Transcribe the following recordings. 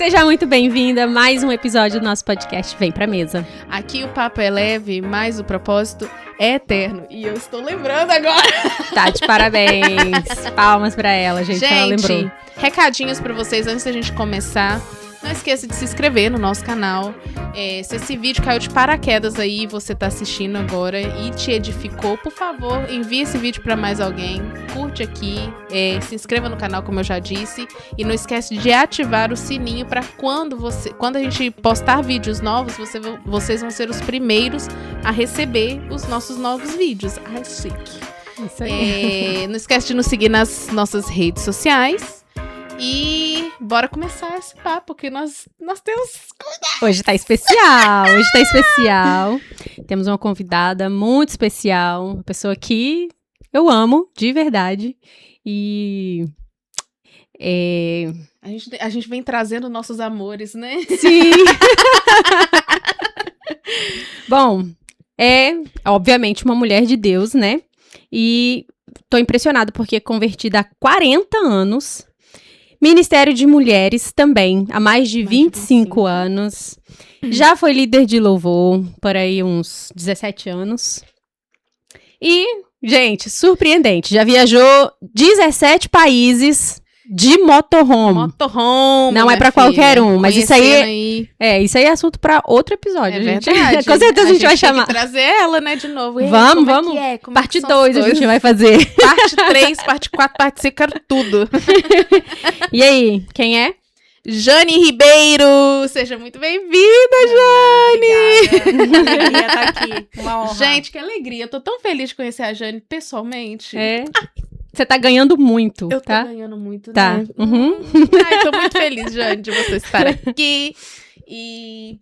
Seja muito bem-vinda a mais um episódio do nosso podcast Vem Pra Mesa. Aqui o papo é leve, mas o propósito é eterno. E eu estou lembrando agora. Tá de parabéns. Palmas pra ela, gente. Ela lembrou. Recadinhos pra vocês antes da gente começar. Não esqueça de se inscrever no nosso canal. Se esse vídeo caiu de paraquedas aí, você tá assistindo agora e te edificou, por favor, envie esse vídeo pra mais alguém. Curte aqui, se inscreva no canal, como eu já disse. E não esquece de ativar o sininho pra quando a gente postar vídeos novos, vocês vão ser os primeiros a receber os nossos novos vídeos. Ai, chique. Isso aí. Não esquece de nos seguir nas nossas redes sociais. E bora começar esse papo, que nós temos convidados. Hoje tá especial. Temos uma convidada muito especial, uma pessoa que eu amo, de verdade. E... A gente vem trazendo nossos amores, né? Sim! Bom, obviamente uma mulher de Deus, né? E tô impressionada porque é convertida há 40 anos... Ministério de Mulheres também, há mais de 25 anos. Já foi líder de louvor por aí uns 17 anos. E, gente, surpreendente, já viajou 17 países de motorhome. Motorhome, não é pra qualquer um, mas isso aí é assunto pra outro episódio, gente. Verdade. Com certeza a gente vai chamar. Tem que trazer ela, né, de novo. Vamos. Parte 2 a gente vai fazer. Parte 3, parte 4, parte 5, quero tudo. E aí, quem é? Jane Ribeiro! Seja muito bem-vinda, Jane! Obrigada. Alegria estar aqui. Uma honra. Gente, que alegria. Eu tô tão feliz de conhecer a Jane pessoalmente. Você tá ganhando muito, Eu tá? tô ganhando muito, tá. né? Uhum. Ai, tô muito feliz, Jane, de você estar aqui. E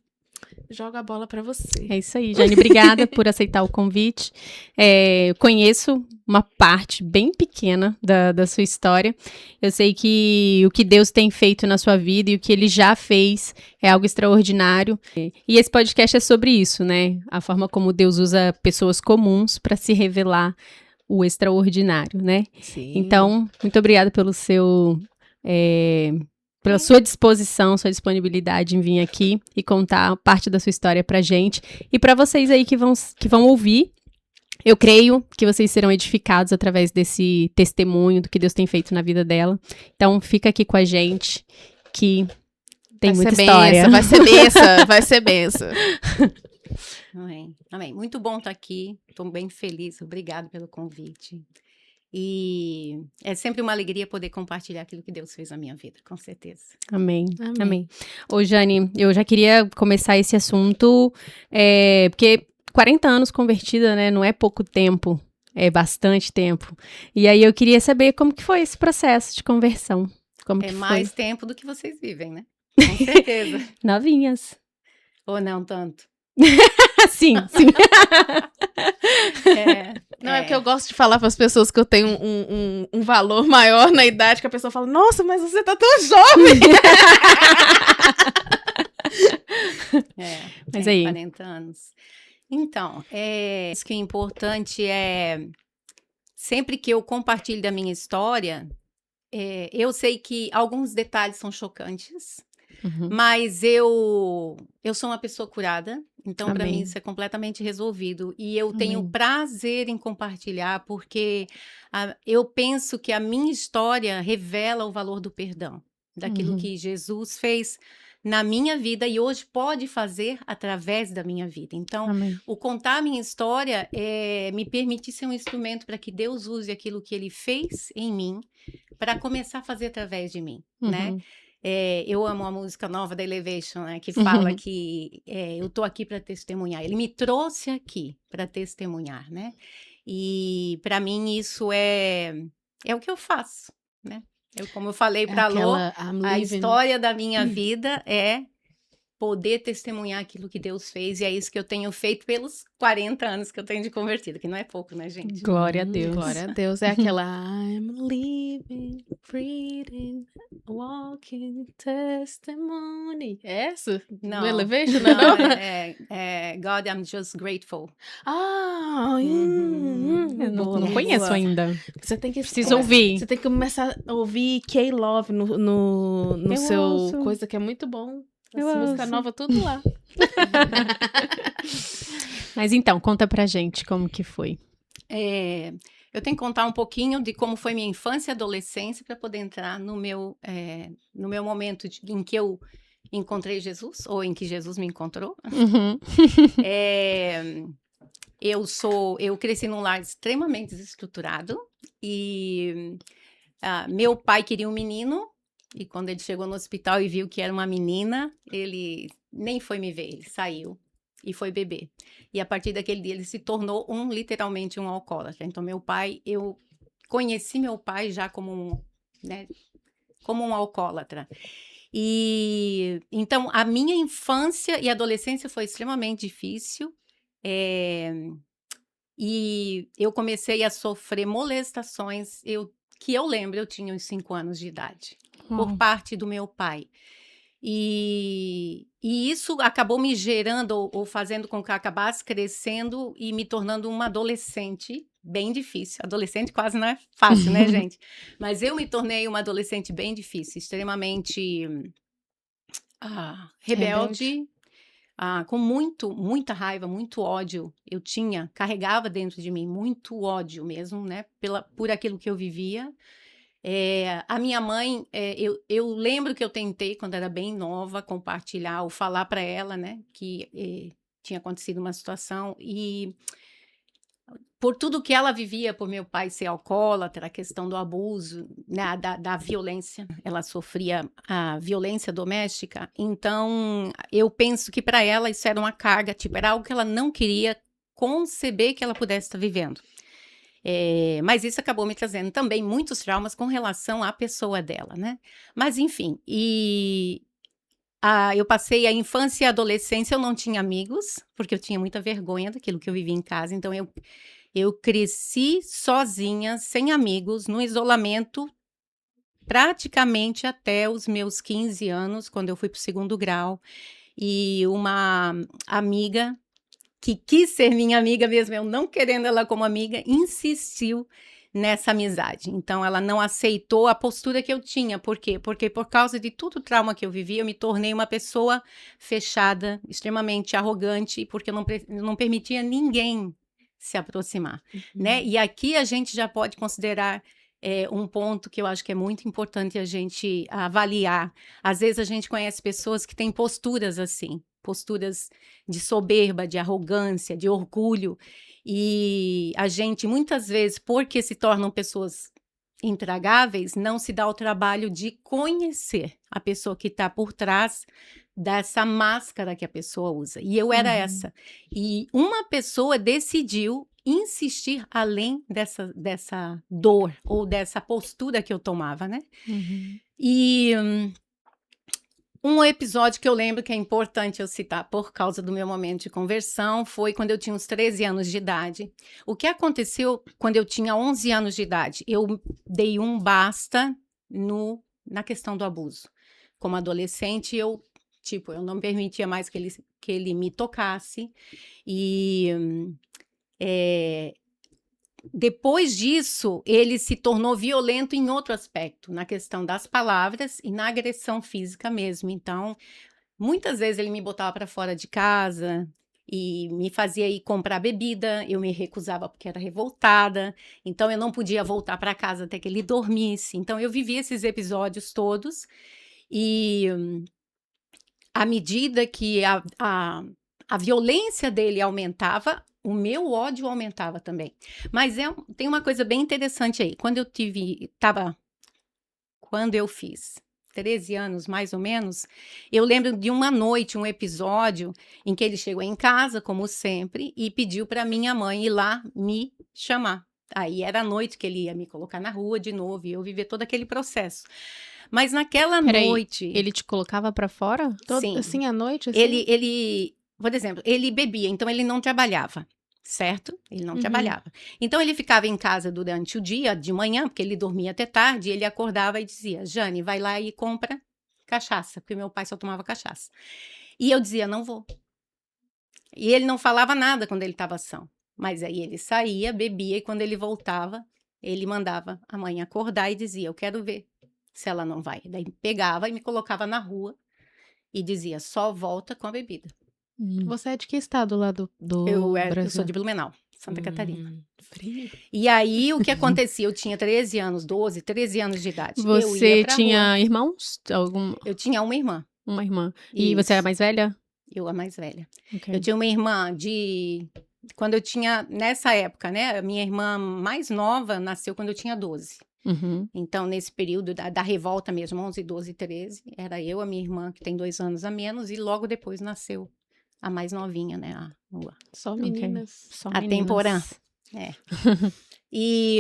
jogo a bola pra você. É isso aí, Jane. Obrigada por aceitar o convite. Eu conheço uma parte bem pequena da sua história. Eu sei que o que Deus tem feito na sua vida e o que Ele já fez é algo extraordinário. E esse podcast é sobre isso, né? A forma como Deus usa pessoas comuns para se revelar o extraordinário, né? Sim. Então, muito obrigada pelo pela sua disposição, sua disponibilidade em vir aqui e contar parte da sua história pra gente. E pra vocês aí que vão ouvir, eu creio que vocês serão edificados através desse testemunho do que Deus tem feito na vida dela. Então, fica aqui com a gente, que tem muita história. Vai ser benção. Amém. Muito bom estar aqui. Estou bem feliz. Obrigada pelo convite. E é sempre uma alegria poder compartilhar aquilo que Deus fez na minha vida, com certeza. Amém. Ô, Jane, eu já queria começar esse assunto, porque 40 anos convertida, né, não é pouco tempo, é bastante tempo. E aí eu queria saber como que foi esse processo de conversão. Como que foi? Mais tempo do que vocês vivem, né? Com certeza. Novinhas. Ou não tanto? Sim. Não, é porque eu gosto de falar para as pessoas que eu tenho um valor maior na idade, que a pessoa fala, nossa, mas você tá tão jovem. Mas aí? 40 anos. Então, isso que é importante sempre que eu compartilho da minha história, eu sei que alguns detalhes são chocantes, mas eu sou uma pessoa curada, então para mim isso é completamente resolvido. E eu tenho prazer em compartilhar, porque eu penso que a minha história revela o valor do perdão, daquilo que Jesus fez na minha vida e hoje pode fazer através da minha vida. Então, o contar a minha história me permite ser um instrumento para que Deus use aquilo que Ele fez em mim para começar a fazer através de mim, né? Eu amo a música nova da Elevation, né, que fala que eu tô aqui para testemunhar. Ele me trouxe aqui para testemunhar, né? E para mim isso é o que eu faço, né? Como eu falei para a Lô, a história da minha vida é poder testemunhar aquilo que Deus fez, e é isso que eu tenho feito pelos 40 anos que eu tenho de convertido, que não é pouco, né, gente? Glória a Deus. Glória a Deus. É aquela I'm living, breathing, walking testimony. É essa? Não. Do Elevation? Não, é God, I'm just grateful. Ah, Eu não conheço boa. ainda. Você tem que Preciso ouvir. Você tem que começar a ouvir K-Love no Eu seu ouço. coisa que é muito bom. Eu Essa música ouço. nova, tudo lá. Mas então, conta pra gente como que foi. Eu tenho que contar um pouquinho de como foi minha infância e adolescência para poder entrar no meu momento em que eu encontrei Jesus, ou em que Jesus me encontrou. Uhum. Eu cresci num lar extremamente desestruturado e meu pai queria um menino, e quando ele chegou no hospital e viu que era uma menina, ele nem foi me ver, ele saiu e foi beber. E a partir daquele dia ele se tornou literalmente um alcoólatra. Então eu conheci meu pai já como um alcoólatra. E então a minha infância e adolescência foi extremamente difícil. E eu comecei a sofrer molestações, que eu lembro, eu tinha uns 5 anos de idade, por parte do meu pai. E isso acabou me gerando, ou fazendo com que eu acabasse crescendo e me tornando uma adolescente bem difícil. Adolescente quase não é fácil, né, gente? Mas eu me tornei uma adolescente bem difícil, extremamente rebelde. Com muita raiva, muito ódio, carregava dentro de mim muito ódio mesmo, né, por aquilo que eu vivia. A minha mãe, eu lembro que eu tentei, quando era bem nova, compartilhar ou falar para ela, né, que tinha acontecido uma situação, e por tudo que ela vivia, por meu pai ser alcoólatra, a questão do abuso, né, da violência, ela sofria a violência doméstica, então eu penso que para ela isso era uma carga, tipo, era algo que ela não queria conceber que ela pudesse estar vivendo. Mas isso acabou me trazendo também muitos traumas com relação à pessoa dela, né? Mas enfim, eu passei a infância e a adolescência, eu não tinha amigos, porque eu tinha muita vergonha daquilo que eu vivia em casa, então eu cresci sozinha, sem amigos, no isolamento, praticamente até os meus 15 anos, quando eu fui para o 2º grau, e uma amiga que quis ser minha amiga mesmo, eu não querendo ela como amiga, insistiu nessa amizade. Então, ela não aceitou a postura que eu tinha. Por quê? Porque por causa de todo o trauma que eu vivi, eu me tornei uma pessoa fechada, extremamente arrogante, porque eu não permitia ninguém se aproximar, né? E aqui a gente já pode considerar um ponto que eu acho que é muito importante a gente avaliar. Às vezes a gente conhece pessoas que têm posturas assim, posturas de soberba, de arrogância, de orgulho, e a gente muitas vezes, porque se tornam pessoas intragáveis, não se dá o trabalho de conhecer a pessoa que está por trás dessa máscara que a pessoa usa. E eu era essa. E uma pessoa decidiu insistir além dessa dor ou dessa postura que eu tomava, né? E um episódio que eu lembro que é importante eu citar por causa do meu momento de conversão foi quando eu tinha uns 13 anos de idade. O que aconteceu quando eu tinha 11 anos de idade? Eu dei um basta na questão do abuso. Como adolescente, eu não permitia mais que ele me tocasse. E depois disso, ele se tornou violento em outro aspecto, na questão das palavras e na agressão física mesmo. Então, muitas vezes ele me botava para fora de casa e me fazia ir comprar bebida, eu me recusava porque era revoltada, então eu não podia voltar para casa até que ele dormisse. Então, eu vivia esses episódios todos e à medida que a violência dele aumentava, o meu ódio aumentava também. Mas tem uma coisa bem interessante aí. Quando eu fiz 13 anos, mais ou menos, eu lembro de uma noite, um episódio, em que ele chegou em casa, como sempre, e pediu para minha mãe ir lá me chamar. Aí era a noite que ele ia me colocar na rua de novo, e eu vivia todo aquele processo. Mas naquela Peraí, noite... Ele te colocava pra fora? Sim. Assim, à noite? Assim? Ele, por exemplo, ele bebia, então ele não trabalhava, certo? Ele não trabalhava. Então ele ficava em casa durante o dia, de manhã, porque ele dormia até tarde, e ele acordava e dizia, Jane, vai lá e compra cachaça, porque meu pai só tomava cachaça. E eu dizia, não vou. E ele não falava nada quando ele estava são. Mas aí ele saía, bebia, e quando ele voltava, ele mandava a mãe acordar e dizia, eu quero ver se ela não vai. Daí pegava e me colocava na rua e dizia, só volta com a bebida. Você é de que estado lá do Eu Brasil? sou de Blumenau, Santa Catarina. Frio. E aí, o que acontecia? Eu tinha 13 anos, 12, 13 anos de idade. Eu ia Você pra tinha rua. irmãos? Eu tinha uma irmã. Uma irmã. E você é a Isso. mais velha? Eu, a mais velha. Ok. Eu tinha uma irmã de... Quando eu tinha... Nessa época, né? A minha irmã mais nova nasceu quando eu tinha 12. Uhum. Então, nesse período da revolta mesmo, 11, 12, 13, era eu, a minha irmã, que tem 2 anos a menos, e logo depois nasceu a mais novinha, né? Só Ok. meninas. Só A meninas. temporã. E,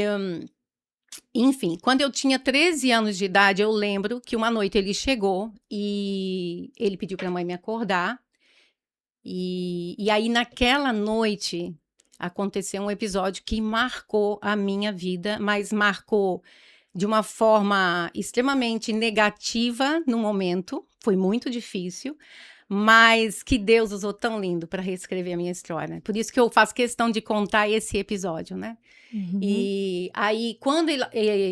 enfim, quando eu tinha 13 anos de idade, eu lembro que uma noite ele chegou e ele pediu para a mãe me acordar. E aí, naquela noite, aconteceu um episódio que marcou a minha vida, mas marcou de uma forma extremamente negativa no momento. Foi muito difícil, mas que Deus usou tão lindo para reescrever a minha história. Por isso que eu faço questão de contar esse episódio, né? Uhum. E aí, quando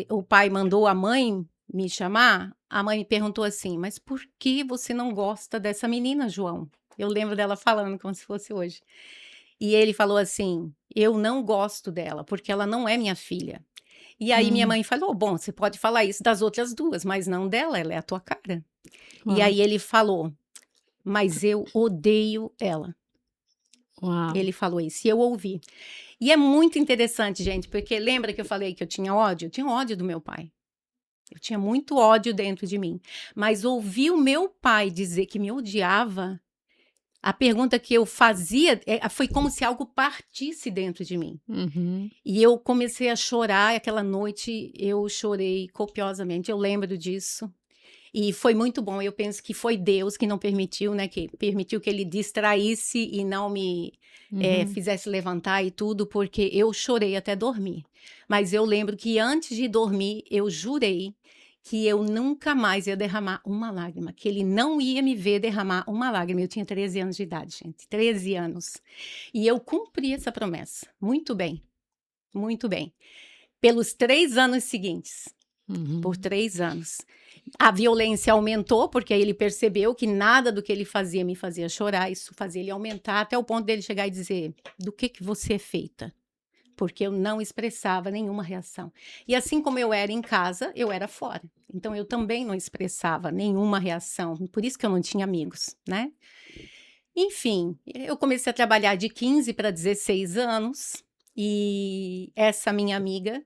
o pai mandou a mãe me chamar, a mãe me perguntou assim, mas por que você não gosta dessa menina, João? Eu lembro dela falando como se fosse hoje. E ele falou assim, eu não gosto dela, porque ela não é minha filha. E aí minha mãe falou, bom, você pode falar isso das outras duas, mas não dela, ela é a tua cara. Uau. E aí ele falou, mas eu odeio ela. Uau. Ele falou isso, e eu ouvi. E é muito interessante, gente, porque lembra que eu falei que eu tinha ódio? Eu tinha ódio do meu pai. Eu tinha muito ódio dentro de mim. Mas ouvir o meu pai dizer que me odiava, a pergunta que eu fazia foi como se algo partisse dentro de mim. Uhum. E eu comecei a chorar, aquela noite eu chorei copiosamente, eu lembro disso. E foi muito bom, eu penso que foi Deus que não permitiu, né, que permitiu que ele distraísse e não me fizesse levantar e tudo, porque eu chorei até dormir. Mas eu lembro que antes de dormir, eu jurei que eu nunca mais ia derramar uma lágrima, que ele não ia me ver derramar uma lágrima. Eu tinha 13 anos de idade, gente, 13 anos. E eu cumpri essa promessa, muito bem, muito bem. Pelos 3 anos seguintes, por 3 anos. A violência aumentou, porque aí ele percebeu que nada do que ele fazia me fazia chorar, isso fazia ele aumentar, até o ponto dele chegar e dizer, do que você é feita? Porque eu não expressava nenhuma reação. E assim como eu era em casa, eu era fora. Então eu também não expressava nenhuma reação, por isso que eu não tinha amigos, né? Enfim, eu comecei a trabalhar de 15 para 16 anos, e essa minha amiga,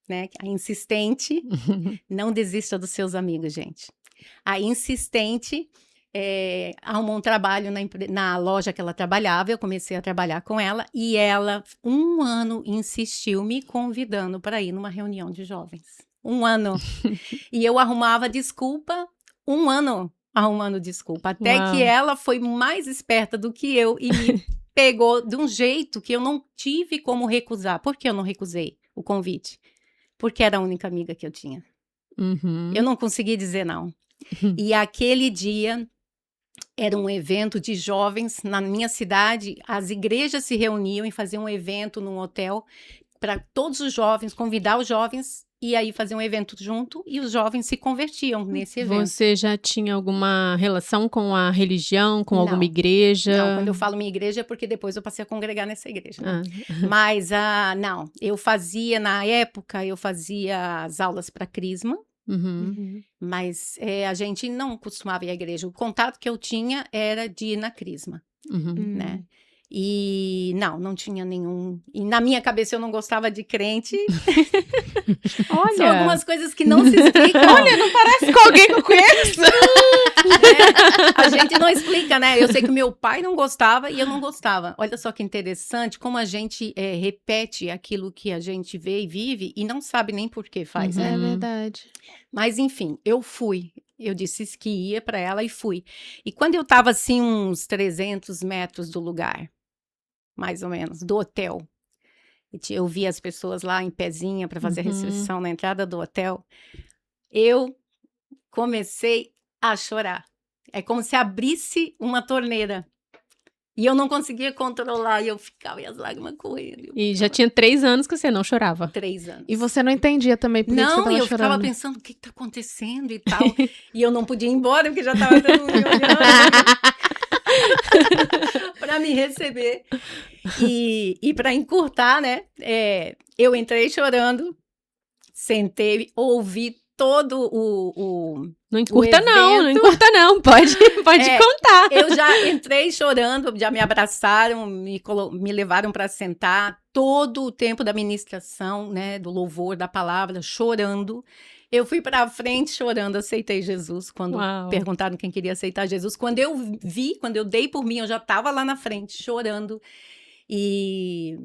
né, a insistente, não desista dos seus amigos, gente. A insistente arrumou um trabalho na loja que ela trabalhava, eu comecei a trabalhar com ela, e ela, 1 ano, insistiu me convidando para ir numa reunião de jovens. 1 ano. E eu arrumava desculpa, 1 ano arrumando desculpa, até Uau. que ela foi mais esperta do que eu e me pegou de um jeito que eu não tive como recusar. Por que eu não recusei o convite? Porque era a única amiga que eu tinha. Uhum. Eu não consegui dizer não. E aquele dia era um evento de jovens na minha cidade. As igrejas se reuniam e faziam um evento num hotel para todos os jovens, convidar os jovens e aí fazer um evento junto, e os jovens se convertiam nesse evento. Você já tinha alguma relação com a religião, com alguma Não. igreja? Não, quando eu falo minha igreja é porque depois eu passei a congregar nessa igreja. Né? Ah. Mas, não, na época, eu fazia as aulas para Crisma, Uhum. mas a gente não costumava ir à igreja. O contato que eu tinha era de ir na Crisma, Uhum. né? E não tinha nenhum. E na minha cabeça eu não gostava de crente. Olha. São algumas coisas que não se explicam. Olha, não parece com alguém que eu conheço. A gente não explica, né? Eu sei que meu pai não gostava e eu não gostava. Olha só que interessante como a gente repete aquilo que a gente vê e vive e não sabe nem por que faz, né? É verdade. Mas enfim, eu fui. Eu disse que ia para ela e fui. E quando eu estava assim uns 300 metros do lugar, mais ou menos, do hotel, eu vi as pessoas lá em pezinha para fazer a recepção na entrada do hotel, eu comecei a chorar. É como se abrisse uma torneira. E eu não conseguia controlar, e eu ficava e as lágrimas correndo. E já tinha 3 anos que você não chorava. 3 anos. E você não entendia também por que você Não, tava e eu chorando? ficava pensando, o que tá acontecendo e tal. E eu não podia ir embora, porque já tava todo mundo me olhando para me receber. E para encurtar, né, eu entrei chorando, sentei, ouvi todo Não encurta não, não evento. encurta não, pode contar. Eu já entrei chorando, já me abraçaram, me levaram para sentar, todo o tempo da ministração, né, do louvor, da palavra, chorando. Eu fui para frente chorando, aceitei Jesus, quando Uau. perguntaram quem queria aceitar Jesus. Quando eu quando eu dei por mim, eu já estava lá na frente, chorando. E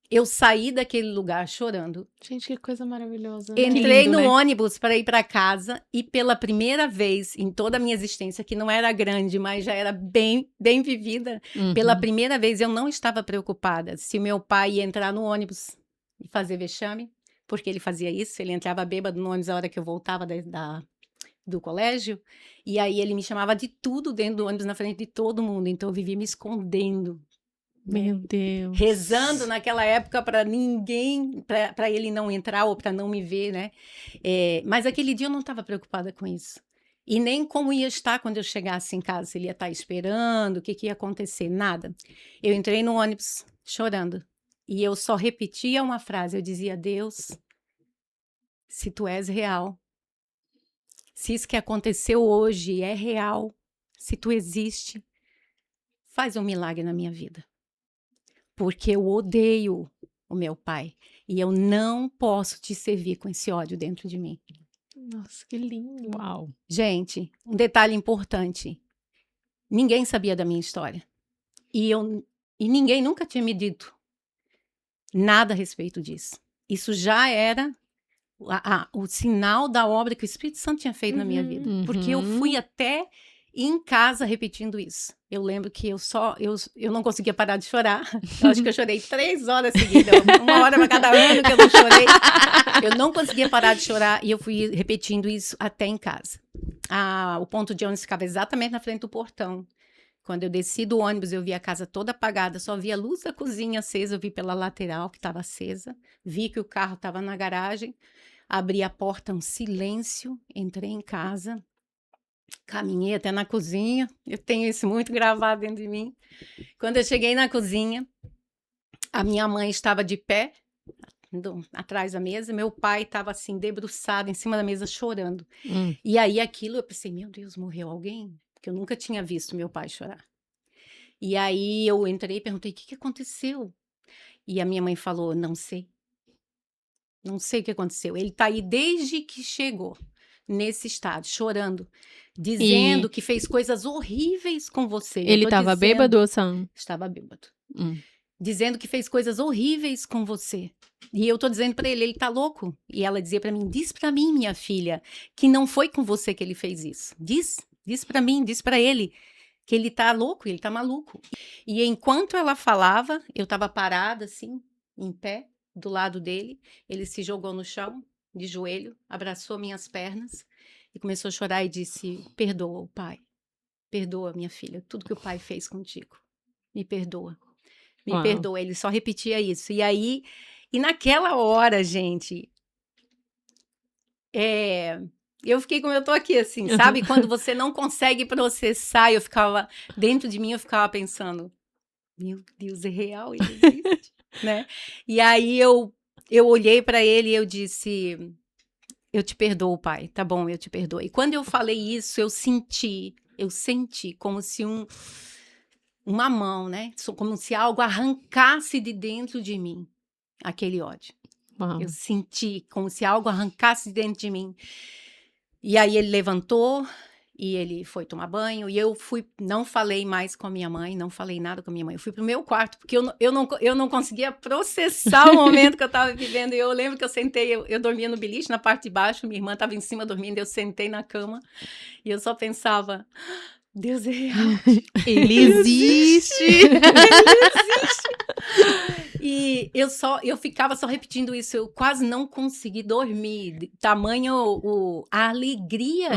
eu saí daquele lugar chorando. Gente, que coisa maravilhosa. Né? Entrei lindo, no né? ônibus para ir para casa e pela primeira vez em toda a minha existência, que não era grande, mas já era bem, bem vivida, pela primeira vez eu não estava preocupada se meu pai ia entrar no ônibus e fazer vexame, porque ele fazia isso, ele entrava bêbado no ônibus a hora que eu voltava do colégio, e aí ele me chamava de tudo dentro do ônibus na frente de todo mundo, então eu vivia me escondendo. Meu Deus. Rezando naquela época para ninguém, para ele não entrar ou para não me ver, né? Mas aquele dia eu não estava preocupada com isso. E nem como ia estar quando eu chegasse em casa, se ele ia estar esperando, o que ia acontecer, nada. Eu entrei no ônibus chorando e eu só repetia uma frase, eu dizia, Deus, se tu és real, se isso que aconteceu hoje é real, se tu existe, faz um milagre na minha vida. Porque eu odeio o meu pai. E eu não posso te servir com esse ódio dentro de mim. Nossa, que lindo. Uau. Gente, um detalhe importante. Ninguém sabia da minha história. E ninguém nunca tinha me dito nada a respeito disso. Isso já era o sinal da obra que o Espírito Santo tinha feito na minha vida. Porque eu fui até em casa repetindo isso. Eu lembro que eu não conseguia parar de chorar. Eu acho que eu chorei 3 horas seguidas, 1 hora para cada ano que eu não chorei. Eu não conseguia parar de chorar e eu fui repetindo isso até em casa. O ponto de ônibus ficava exatamente na frente do portão. Quando eu desci do ônibus, eu vi a casa toda apagada, só vi a luz da cozinha acesa, eu vi pela lateral que estava acesa, vi que o carro estava na garagem, abri a porta, um silêncio, entrei em casa. Caminhei até na cozinha, eu tenho isso muito gravado dentro de mim. Quando eu cheguei na cozinha, a minha mãe estava de pé, atrás da mesa, meu pai estava assim, debruçado em cima da mesa, chorando. E aí aquilo, eu pensei, meu Deus, morreu alguém? Porque eu nunca tinha visto meu pai chorar. E aí eu entrei e perguntei, o que aconteceu? E a minha mãe falou, não sei. Não sei o que aconteceu. Ele está aí desde que chegou nesse estado, chorando, dizendo que fez coisas horríveis com você. Ele estava bêbado ou são? Estava bêbado. Dizendo que fez coisas horríveis com você. E eu tô dizendo para ele tá louco. E ela dizia para mim, diz para mim, minha filha, que não foi com você que ele fez isso. Diz para mim, diz para ele que ele tá louco, ele tá maluco. E enquanto ela falava, eu tava parada assim, em pé, do lado dele. Ele se jogou no chão, de joelho, abraçou minhas pernas e começou a chorar e disse, perdoa, pai. Perdoa, minha filha, tudo que o pai fez contigo. Me perdoa. Me perdoa. Ele só repetia isso. E naquela hora, gente, eu fiquei como eu tô aqui, assim, sabe? Quando você não consegue processar, dentro de mim eu ficava pensando, meu Deus, é real, ele existe, né? E aí eu olhei para ele e eu disse, eu te perdoo, pai, tá bom, eu te perdoo. E quando eu falei isso, eu senti como se uma mão, né? Como se algo arrancasse de dentro de mim aquele ódio. Uau. Eu senti como se algo arrancasse de dentro de mim. E aí ele levantou e ele foi tomar banho. E eu não falei mais com a minha mãe, não falei nada com a minha mãe. Eu fui pro meu quarto, porque eu não conseguia processar o momento que eu estava vivendo. E eu lembro que eu sentei, eu dormia no beliche, na parte de baixo, minha irmã estava em cima dormindo, eu sentei na cama e eu só pensava... Deus é real. Ele existe. E eu ficava só repetindo isso. Eu quase não consegui dormir. Tamanho a alegria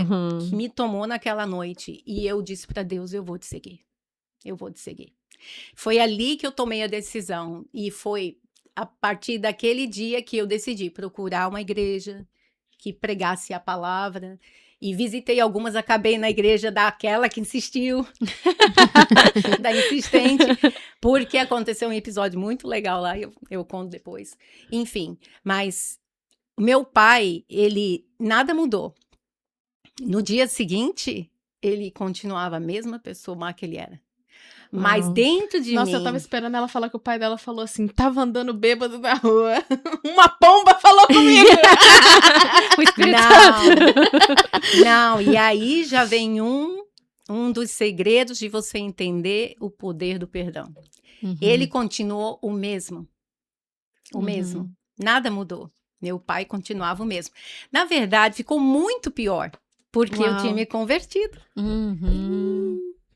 que me tomou naquela noite. E eu disse para Deus, eu vou te seguir. Eu vou te seguir. Foi ali que eu tomei a decisão. E foi a partir daquele dia que eu decidi procurar uma igreja que pregasse a palavra. E visitei algumas, acabei na igreja daquela que insistiu, da insistente, porque aconteceu um episódio muito legal lá, eu conto depois. Enfim, mas meu pai, nada mudou. No dia seguinte, ele continuava a mesma pessoa má que ele era. Mas dentro de mim... Nossa, eu tava esperando ela falar que o pai dela falou assim, tava andando bêbado na rua, uma pomba falou comigo. O Espírito Não, e aí já vem um dos segredos de você entender o poder do perdão. Ele continuou o mesmo. O mesmo. Nada mudou. Meu pai continuava o mesmo. Na verdade, ficou muito pior, porque eu tinha me convertido.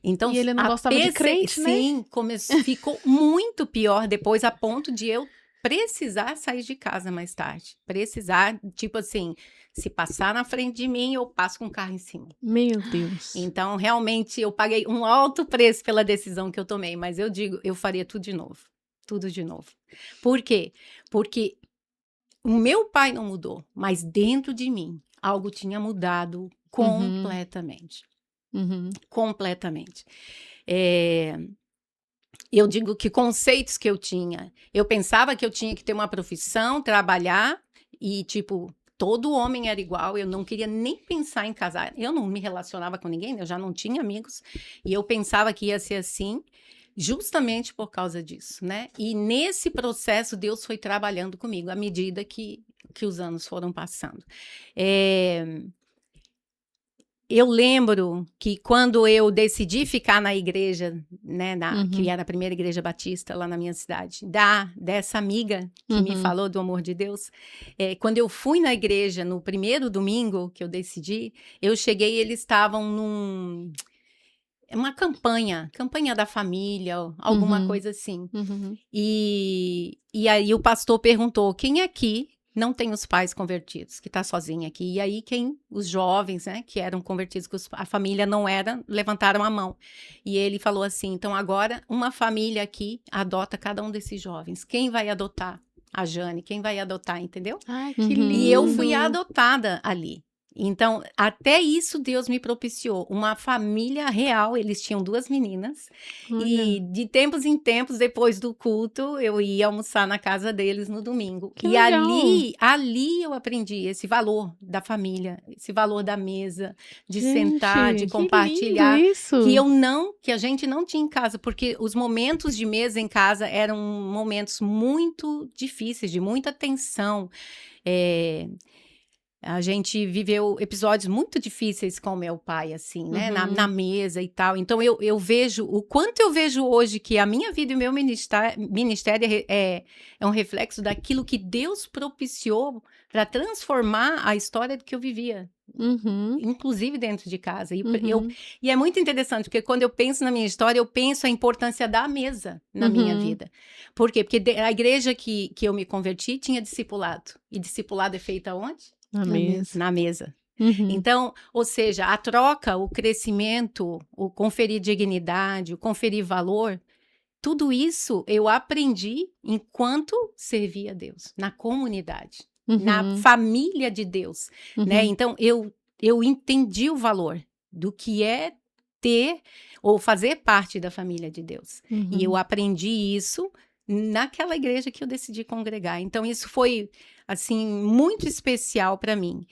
Então, e ele não gostava de crente, né? Sim, ficou muito pior depois, a ponto de eu precisar sair de casa mais tarde. Precisar, tipo assim, se passar na frente de mim, eu passo com o carro em cima. Meu Deus. Então, realmente, eu paguei um alto preço pela decisão que eu tomei, mas eu digo, eu faria tudo de novo. Tudo de novo. Por quê? Porque o meu pai não mudou, mas dentro de mim, algo tinha mudado completamente. Completamente. Eu digo que conceitos que eu tinha. Eu pensava que eu tinha que ter uma profissão, trabalhar e, tipo, todo homem era igual. Eu não queria nem pensar em casar. Eu não me relacionava com ninguém, eu já não tinha amigos. E eu pensava que ia ser assim, justamente por causa disso, né? E nesse processo, Deus foi trabalhando comigo à medida que os anos foram passando. Eu lembro que quando eu decidi ficar na igreja, né, que era a primeira igreja batista lá na minha cidade, dessa amiga que me falou do amor de Deus, quando eu fui na igreja no primeiro domingo que eu decidi, eu cheguei e eles estavam uma campanha da família, alguma coisa assim. E aí o pastor perguntou, quem aqui não tem os pais convertidos, que está sozinho aqui? E aí os jovens, né, que eram convertidos, que a família não era, levantaram a mão. E ele falou assim, então agora uma família aqui adota cada um desses jovens. Quem vai adotar? A Jane. Quem vai adotar, entendeu? Ai, que lindo. E eu fui adotada ali. Então, até isso Deus me propiciou. Uma família real, eles tinham 2 meninas. E de tempos em tempos, depois do culto, eu ia almoçar na casa deles no domingo. Que e legal. ali eu aprendi esse valor da família, esse valor da mesa, de Gente, sentar, de que compartilhar. lindo isso. Que a gente não tinha em casa, porque os momentos de mesa em casa eram momentos muito difíceis, de muita tensão. A gente viveu episódios muito difíceis com o meu pai, assim, né? Na mesa e tal. Então, eu vejo, o quanto eu vejo hoje que a minha vida e o meu ministério é um reflexo daquilo que Deus propiciou para transformar a história do que eu vivia. Inclusive dentro de casa. E é muito interessante, porque quando eu penso na minha história, eu penso a importância da mesa na minha vida. Por quê? Porque a igreja que eu me converti tinha discipulado. E discipulado é feito aonde? Na mesa. Então, ou seja, a troca, o crescimento, o conferir dignidade, o conferir valor, tudo isso eu aprendi enquanto servia a Deus, na comunidade, na família de Deus, né? Então, eu entendi o valor do que é ter ou fazer parte da família de Deus. E eu aprendi isso naquela igreja que eu decidi congregar. Então, isso foi, assim, muito especial para mim.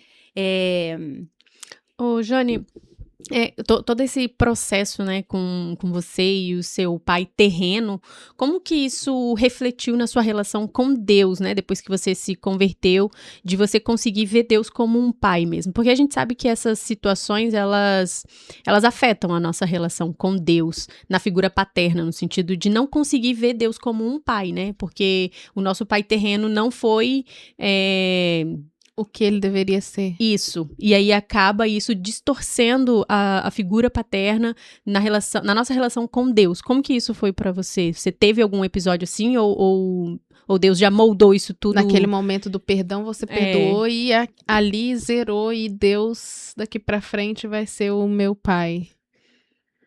Ô, Jane, Todo esse processo, né, com você e o seu pai terreno, como que isso refletiu na sua relação com Deus, né, depois que você se converteu, de você conseguir ver Deus como um pai mesmo? Porque a gente sabe que essas situações, elas afetam a nossa relação com Deus, na figura paterna, no sentido de não conseguir ver Deus como um pai, né, porque o nosso pai terreno não foi... O que ele deveria ser. Isso. E aí acaba isso distorcendo a figura paterna na nossa relação com Deus. Como que isso foi pra você? Você teve algum episódio assim ou Deus já moldou isso tudo? Naquele momento do perdão, você perdoou e ali zerou e Deus daqui pra frente vai ser o meu pai.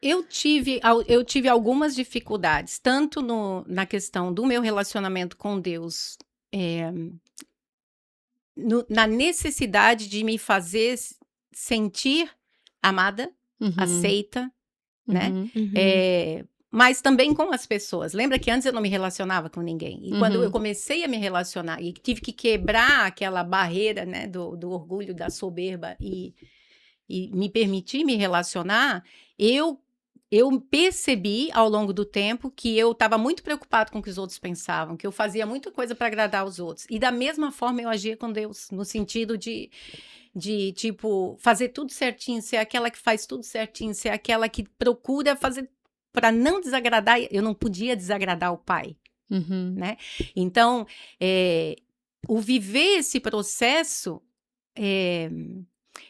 Eu tive algumas dificuldades, tanto na questão do meu relacionamento com Deus, na necessidade de me fazer sentir amada, aceita, né? Mas também com as pessoas. Lembra que antes eu não me relacionava com ninguém. E quando eu comecei a me relacionar e tive que quebrar aquela barreira, né, do orgulho, da soberba e me permitir me relacionar, eu percebi ao longo do tempo que eu estava muito preocupado com o que os outros pensavam, que eu fazia muita coisa para agradar os outros. E da mesma forma eu agia com Deus, no sentido de tipo, fazer tudo certinho, ser aquela que faz tudo certinho, ser aquela que procura fazer para não desagradar. Eu não podia desagradar o pai, né? Então, o viver esse processo,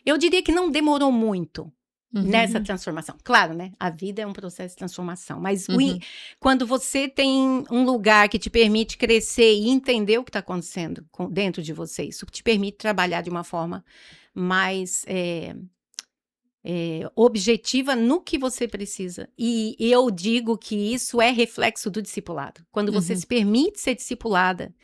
eu diria que não demorou muito. Nessa transformação. Claro, né? A vida é um processo de transformação. Mas quando você tem um lugar que te permite crescer e entender o que está acontecendo dentro de você, isso te permite trabalhar de uma forma mais objetiva no que você precisa. E eu digo que isso é reflexo do discipulado. Quando você se permite ser discipulada,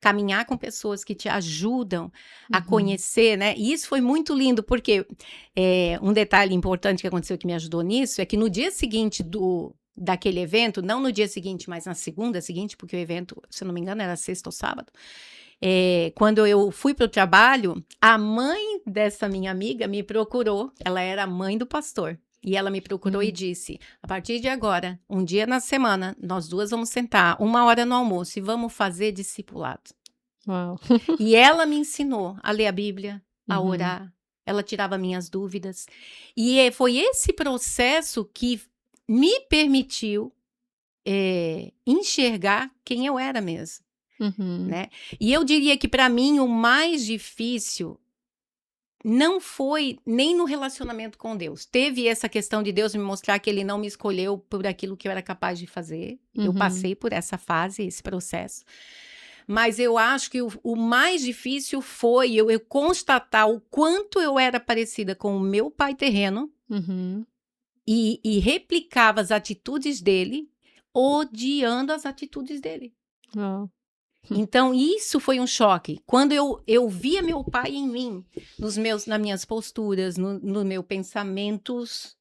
caminhar com pessoas que te ajudam a conhecer, né? E isso foi muito lindo, porque um detalhe importante que aconteceu que me ajudou nisso é que no dia seguinte daquele evento, não no dia seguinte, mas na segunda seguinte, porque o evento, se eu não me engano, era sexta ou sábado, quando eu fui para o trabalho, a mãe dessa minha amiga me procurou, ela era a mãe do pastor. E ela me procurou e disse, a partir de agora, um dia na semana, nós duas vamos sentar 1 hora no almoço e vamos fazer discipulado. Uau. E ela me ensinou a ler a Bíblia, a orar, ela tirava minhas dúvidas. E foi esse processo que me permitiu enxergar quem eu era mesmo. Né? E eu diria que para mim o mais difícil não foi nem no relacionamento com Deus. Teve essa questão de Deus me mostrar que ele não me escolheu por aquilo que eu era capaz de fazer. Eu passei por essa fase, esse processo. Mas eu acho que o mais difícil foi eu constatar o quanto eu era parecida com o meu pai terreno e replicava as atitudes dele, odiando as atitudes dele. Uau. Então, isso foi um choque. Quando eu via meu pai em mim, nas minhas posturas, no meu pensamentos,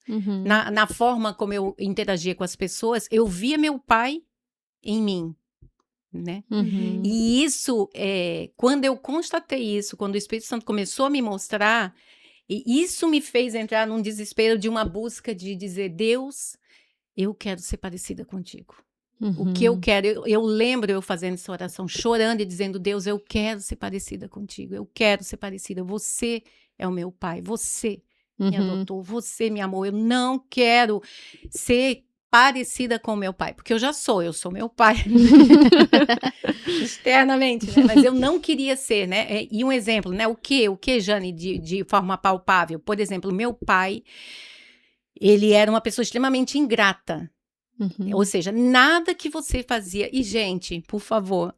na forma como eu interagia com as pessoas, eu via meu pai em mim, né? E isso, quando eu constatei isso, quando o Espírito Santo começou a me mostrar, e isso me fez entrar num desespero de uma busca de dizer, Deus, eu quero ser parecida contigo. O que eu quero, eu lembro eu fazendo essa oração, chorando e dizendo, Deus, eu quero ser parecida contigo, eu quero ser parecida, você é o meu pai, você me adotou, você me amou, eu não quero ser parecida com o meu pai, porque eu sou meu pai, externamente, né? Mas eu não queria ser, né? E um exemplo, né? O que, Jane, de forma palpável? Por exemplo, meu pai, ele era uma pessoa extremamente ingrata. Ou seja, nada que você fazia. E, gente, por favor,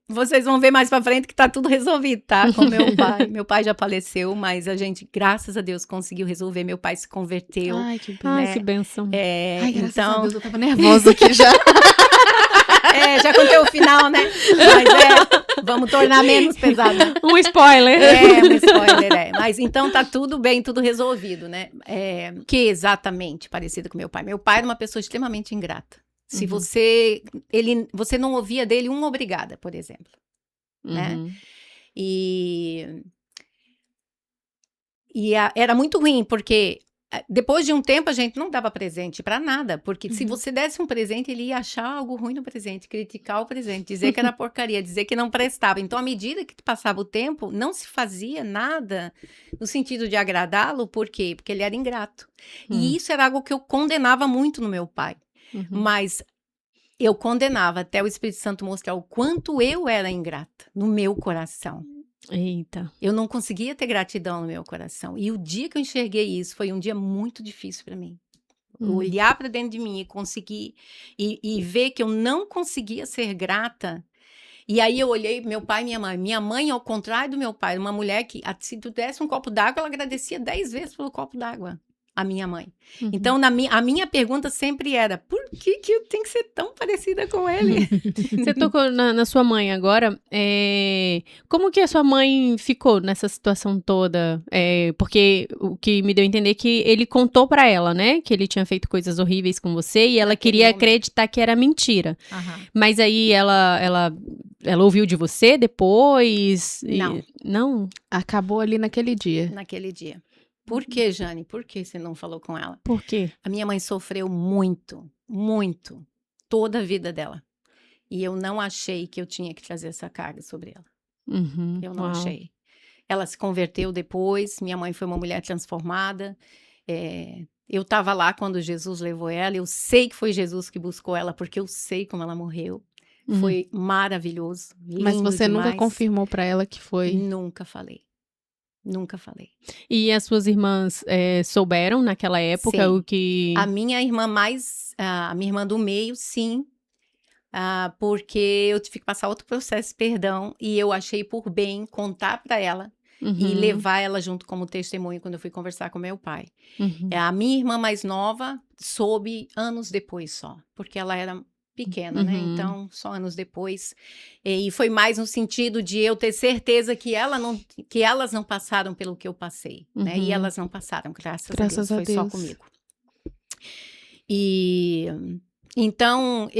vocês vão ver mais pra frente que tá tudo resolvido, tá? Com meu pai. Meu pai já faleceu, mas a gente, graças a Deus, conseguiu resolver. Meu pai se converteu. Ai, que Ai, que bênção. Ai, graças então, a Deus, eu tava nervosa aqui já. já contei o final, né? Mas vamos tornar menos pesado. Um spoiler. Um spoiler, Mas então tá tudo bem, tudo resolvido, né? Que exatamente parecida com meu pai. Meu pai era uma pessoa extremamente ingrata. Se você não ouvia dele obrigada, por exemplo, né? E era muito ruim, porque depois de um tempo a gente não dava presente para nada, porque se você desse um presente, ele ia achar algo ruim no presente, criticar o presente, dizer que era porcaria, dizer que não prestava. Então, à medida que passava o tempo, não se fazia nada no sentido de agradá-lo, por quê? Porque ele era ingrato. E isso era algo que eu condenava muito no meu pai. Mas eu condenava até o Espírito Santo mostrar o quanto eu era ingrata no meu coração. Eita. Eu não conseguia ter gratidão no meu coração. E o dia que eu enxerguei isso foi um dia muito difícil para mim. Olhar para dentro de mim e conseguir e ver que eu não conseguia ser grata. E aí eu olhei meu pai e minha mãe. Minha mãe, ao contrário do meu pai, uma mulher que, se tu desse um copo d'água, ela agradecia 10 vezes pelo copo d'água. A minha mãe. Então, a minha pergunta sempre era, por que eu tenho que ser tão parecida com ele? Você tocou na sua mãe agora. Como que a sua mãe ficou nessa situação toda? Porque o que me deu a entender é que ele contou pra ela, né? Que ele tinha feito coisas horríveis com você e ela queria acreditar que era mentira. Mas aí ela ouviu de você depois? Não. Não? Acabou ali naquele dia. Naquele dia. Por que, Jane? Por que você não falou com ela? Por quê? A minha mãe sofreu muito, muito, toda a vida dela. E eu não achei que eu tinha que trazer essa carga sobre ela. Eu não achei. Ela se converteu depois, minha mãe foi uma mulher transformada. Eu estava lá quando Jesus levou ela, eu sei que foi Jesus que buscou ela, porque eu sei como ela morreu. Foi maravilhoso, lindo. Mas você demais. nunca confirmou pra ela que foi? Nunca falei. Nunca falei. E as suas irmãs souberam naquela época? Sim. O que... A minha irmã a minha irmã do meio, sim. Porque eu tive que passar outro processo de perdão e eu achei por bem contar para ela e levar ela junto como testemunho quando eu fui conversar com meu pai. A minha irmã mais nova soube anos depois só, porque ela era pequena, né? Então, só anos depois. E foi mais no sentido de eu ter certeza que elas não passaram pelo que eu passei, né? E elas não passaram, graças a Deus. Foi só comigo. E então,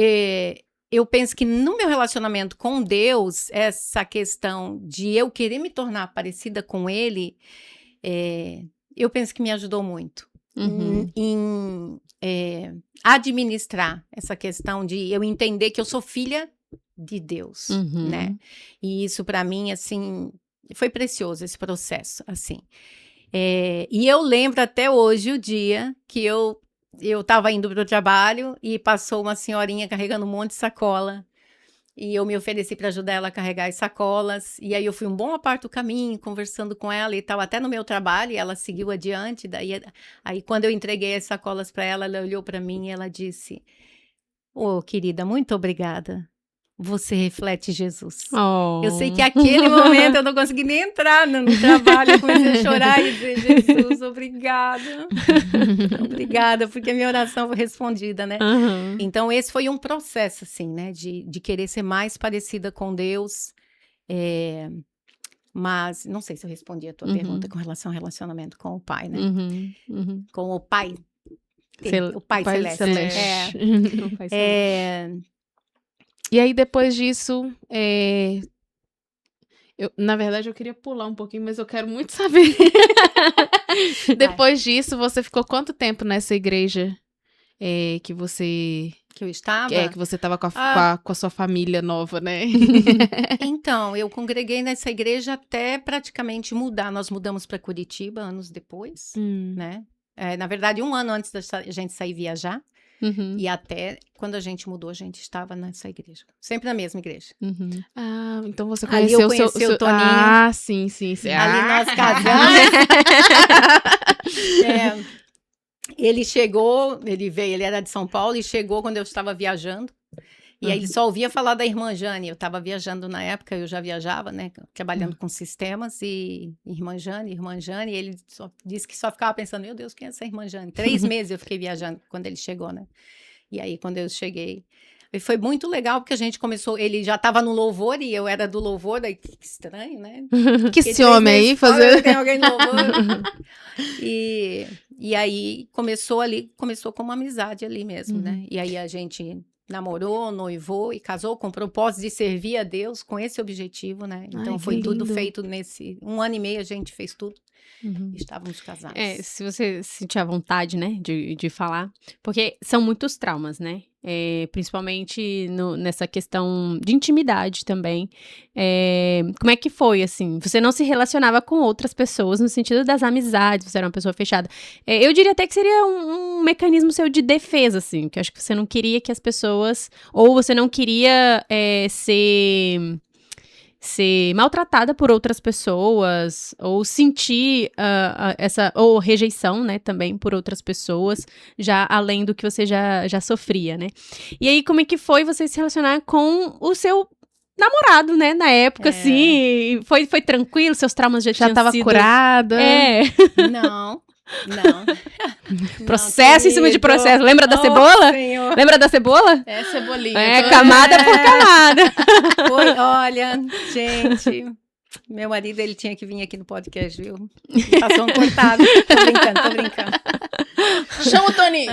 eu penso que no meu relacionamento com Deus, essa questão de eu querer me tornar parecida com Ele, eu penso que me ajudou muito. Em administrar essa questão de eu entender que eu sou filha de Deus, né? E isso para mim, assim, foi precioso esse processo, assim. E eu lembro até hoje o dia que eu estava indo para o trabalho e passou uma senhorinha carregando um monte de sacola. E eu me ofereci para ajudar ela a carregar as sacolas. E aí eu fui um bom parte do caminho, conversando com ela e tal, até no meu trabalho, e ela seguiu adiante. Aí quando eu entreguei as sacolas para ela, ela olhou para mim e ela disse: "Ô, querida, muito obrigada. Você reflete Jesus." Eu sei que aquele momento eu não consegui nem entrar no trabalho, eu comecei a chorar e dizer: "Jesus, obrigada." Obrigada, porque a minha oração foi respondida, né? Então, esse foi um processo, assim, né? De querer ser mais parecida com Deus. Mas, não sei se eu respondi a tua pergunta com relação ao relacionamento com o pai, né? Com o pai. O pai celeste. E aí, depois disso, na verdade, eu queria pular um pouquinho, mas eu quero muito saber. Depois disso, você ficou quanto tempo nessa igreja que você... Que eu estava? Que você estava com a sua família nova, né? Então, eu congreguei nessa igreja até praticamente mudar. Nós mudamos para Curitiba anos depois, né? Na verdade, 1 ano antes da gente sair viajar. E até quando a gente mudou, a gente estava nessa igreja. Sempre na mesma igreja. Então você conheceu o seu Toninho. Sim. Ali nós casamos. Ele chegou, ele era de São Paulo e chegou quando eu estava viajando. E aí ele só ouvia falar da irmã Jane. Eu estava viajando na época, eu já viajava, né? Trabalhando com sistemas e irmã Jane. E ele disse que só ficava pensando: meu Deus, quem é essa irmã Jane? 3 meses eu fiquei viajando quando ele chegou, né? E aí, quando eu cheguei... E foi muito legal, porque a gente começou... Ele já estava no louvor e eu era do louvor. Daí, que estranho, né? Que esse homem aí fazendo... Tem alguém no louvor. E aí, começou com uma amizade ali mesmo, né? E aí, a gente... namorou, noivou e casou com o propósito de servir a Deus com esse objetivo, né? Então foi tudo feito nesse 1 ano e meio, a gente fez tudo. Uhum. Estávamos casados. Se você sentir a vontade, né, de falar, porque são muitos traumas, né, principalmente nessa questão de intimidade também. Como é que foi, assim? Você não se relacionava com outras pessoas no sentido das amizades, você era uma pessoa fechada. Eu diria até que seria um mecanismo seu de defesa, assim, que eu acho que você não queria que as pessoas, ou você não queria ser maltratada por outras pessoas, ou sentir ou rejeição, né, também por outras pessoas, já além do que você já sofria, né? E aí, como é que foi você se relacionar com o seu namorado, né, na época, assim? Foi tranquilo? Seus traumas já tinham tava sido... curada? Não. Processo em cima de processo. Lembra da cebola? Senhor. Lembra da cebola? É cebolinha. Camada por camada. Foi, olha, gente, meu marido, ele tinha que vir aqui no podcast, viu? E passou um cortado. Tô brincando. Chama o Toninho.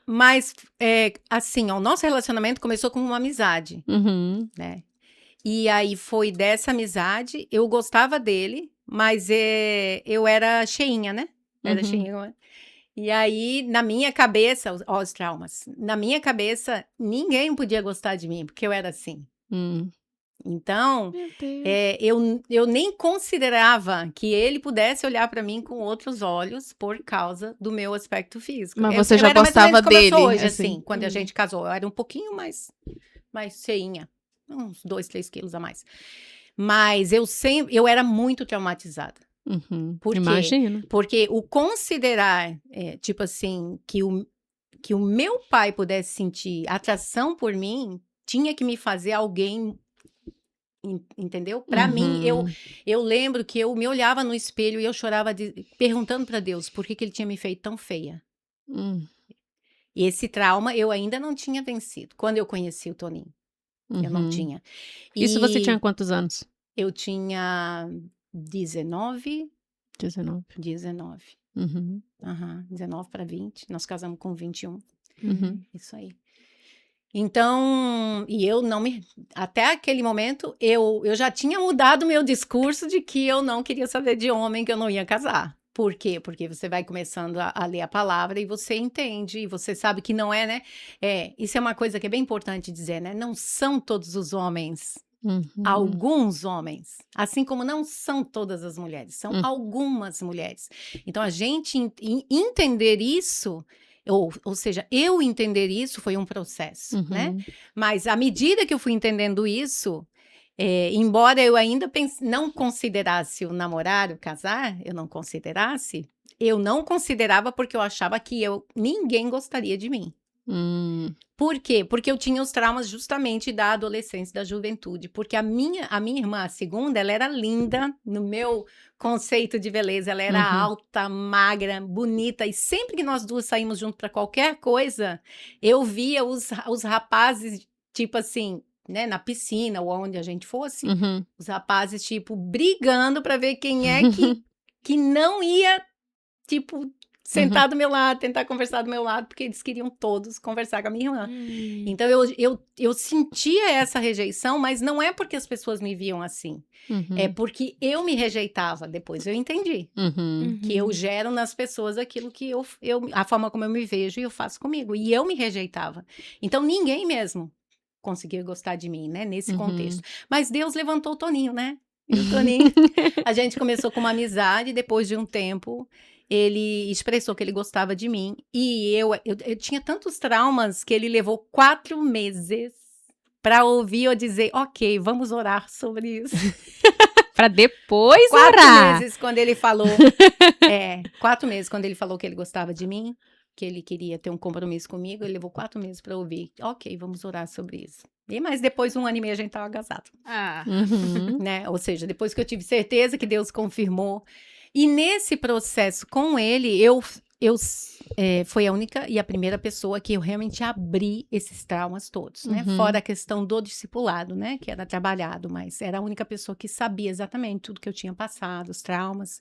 Mas, assim, o nosso relacionamento começou com uma amizade, né? E aí foi dessa amizade, eu gostava dele, mas eu era cheinha, né? Era cheinha. E aí, na minha cabeça, os traumas, na minha cabeça, ninguém podia gostar de mim, porque eu era assim. Então, eu nem considerava que ele pudesse olhar para mim com outros olhos por causa do meu aspecto físico. Mas você já era mais ou gostava menos como eu sou dele, hoje, assim? quando a gente casou. Eu era um pouquinho mais cheinha, uns 2, 3 quilos a mais. Mas eu era muito traumatizada. Por quê? Imagino. Porque o considerar, tipo assim, que o meu pai pudesse sentir atração por mim, tinha que me fazer alguém, entendeu? Para mim, eu lembro que eu me olhava no espelho e eu chorava perguntando para Deus por que ele tinha me feito tão feia. E esse trauma eu ainda não tinha vencido, quando eu conheci o Toninho. Eu não tinha. Isso você tinha quantos anos? Eu tinha 19. 19. 19 para 20. Nós casamos com 21. Isso aí. Então, e eu não me... Até aquele momento, eu já tinha mudado meu discurso de que eu não queria saber de homem, que eu não ia casar. Por quê? Porque você vai começando a ler a palavra e você entende, e você sabe que não é, né? Isso é uma coisa que é bem importante dizer, né? Não são todos os homens. Alguns homens, assim como não são todas as mulheres, são algumas mulheres. Então, a gente entender isso, ou seja, eu entender isso foi um processo, né? Mas à medida que eu fui entendendo isso, embora eu ainda não considerasse o namorar, o casar, eu não considerava porque eu achava que ninguém gostaria de mim. Por quê? Porque eu tinha os traumas justamente da adolescência, da juventude. Porque a minha irmã, a segunda, ela era linda no meu conceito de beleza. Ela era alta, magra, bonita. E sempre que nós duas saímos juntos para qualquer coisa, eu via os rapazes, tipo assim, né, na piscina ou onde a gente fosse, os rapazes, tipo, brigando para ver quem é que não ia, tipo... sentar do meu lado, tentar conversar do meu lado, porque eles queriam todos conversar com a minha irmã. Então, eu sentia essa rejeição, mas não é porque as pessoas me viam assim. É porque eu me rejeitava. Depois eu entendi. Que eu gero nas pessoas aquilo que a forma como eu me vejo e eu faço comigo. E eu me rejeitava. Então, ninguém mesmo conseguia gostar de mim, né? Nesse contexto. Mas Deus levantou o Toninho, né? E o Toninho, a gente começou com uma amizade, depois de um tempo... ele expressou que ele gostava de mim. E eu tinha tantos traumas que ele levou 4 meses para ouvir eu dizer, ok, vamos orar sobre isso. Para depois 4 orar. meses quando ele falou... 4 meses quando ele falou que ele gostava de mim, que ele queria ter um compromisso comigo, ele levou 4 meses para ouvir. Ok, vamos orar sobre isso. Mas depois, 1 ano e meio, a gente estava casado. Né? Ou seja, depois que eu tive certeza que Deus confirmou... E nesse processo com ele, foi a única e a primeira pessoa que eu realmente abri esses traumas todos, né? Fora a questão do discipulado, né? Que era trabalhado, mas era a única pessoa que sabia exatamente tudo que eu tinha passado, os traumas.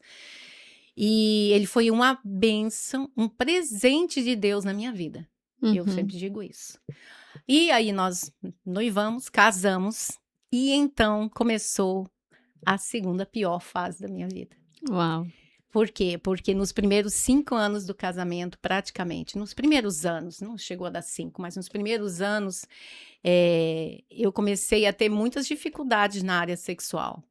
E ele foi uma bênção, um presente de Deus na minha vida. Eu sempre digo isso. E aí nós noivamos, casamos, e então começou a segunda pior fase da minha vida. Uau. Por quê? Porque nos primeiros 5 anos do casamento, praticamente, nos primeiros anos, não chegou a dar 5, mas nos primeiros anos, eu comecei a ter muitas dificuldades na área sexual,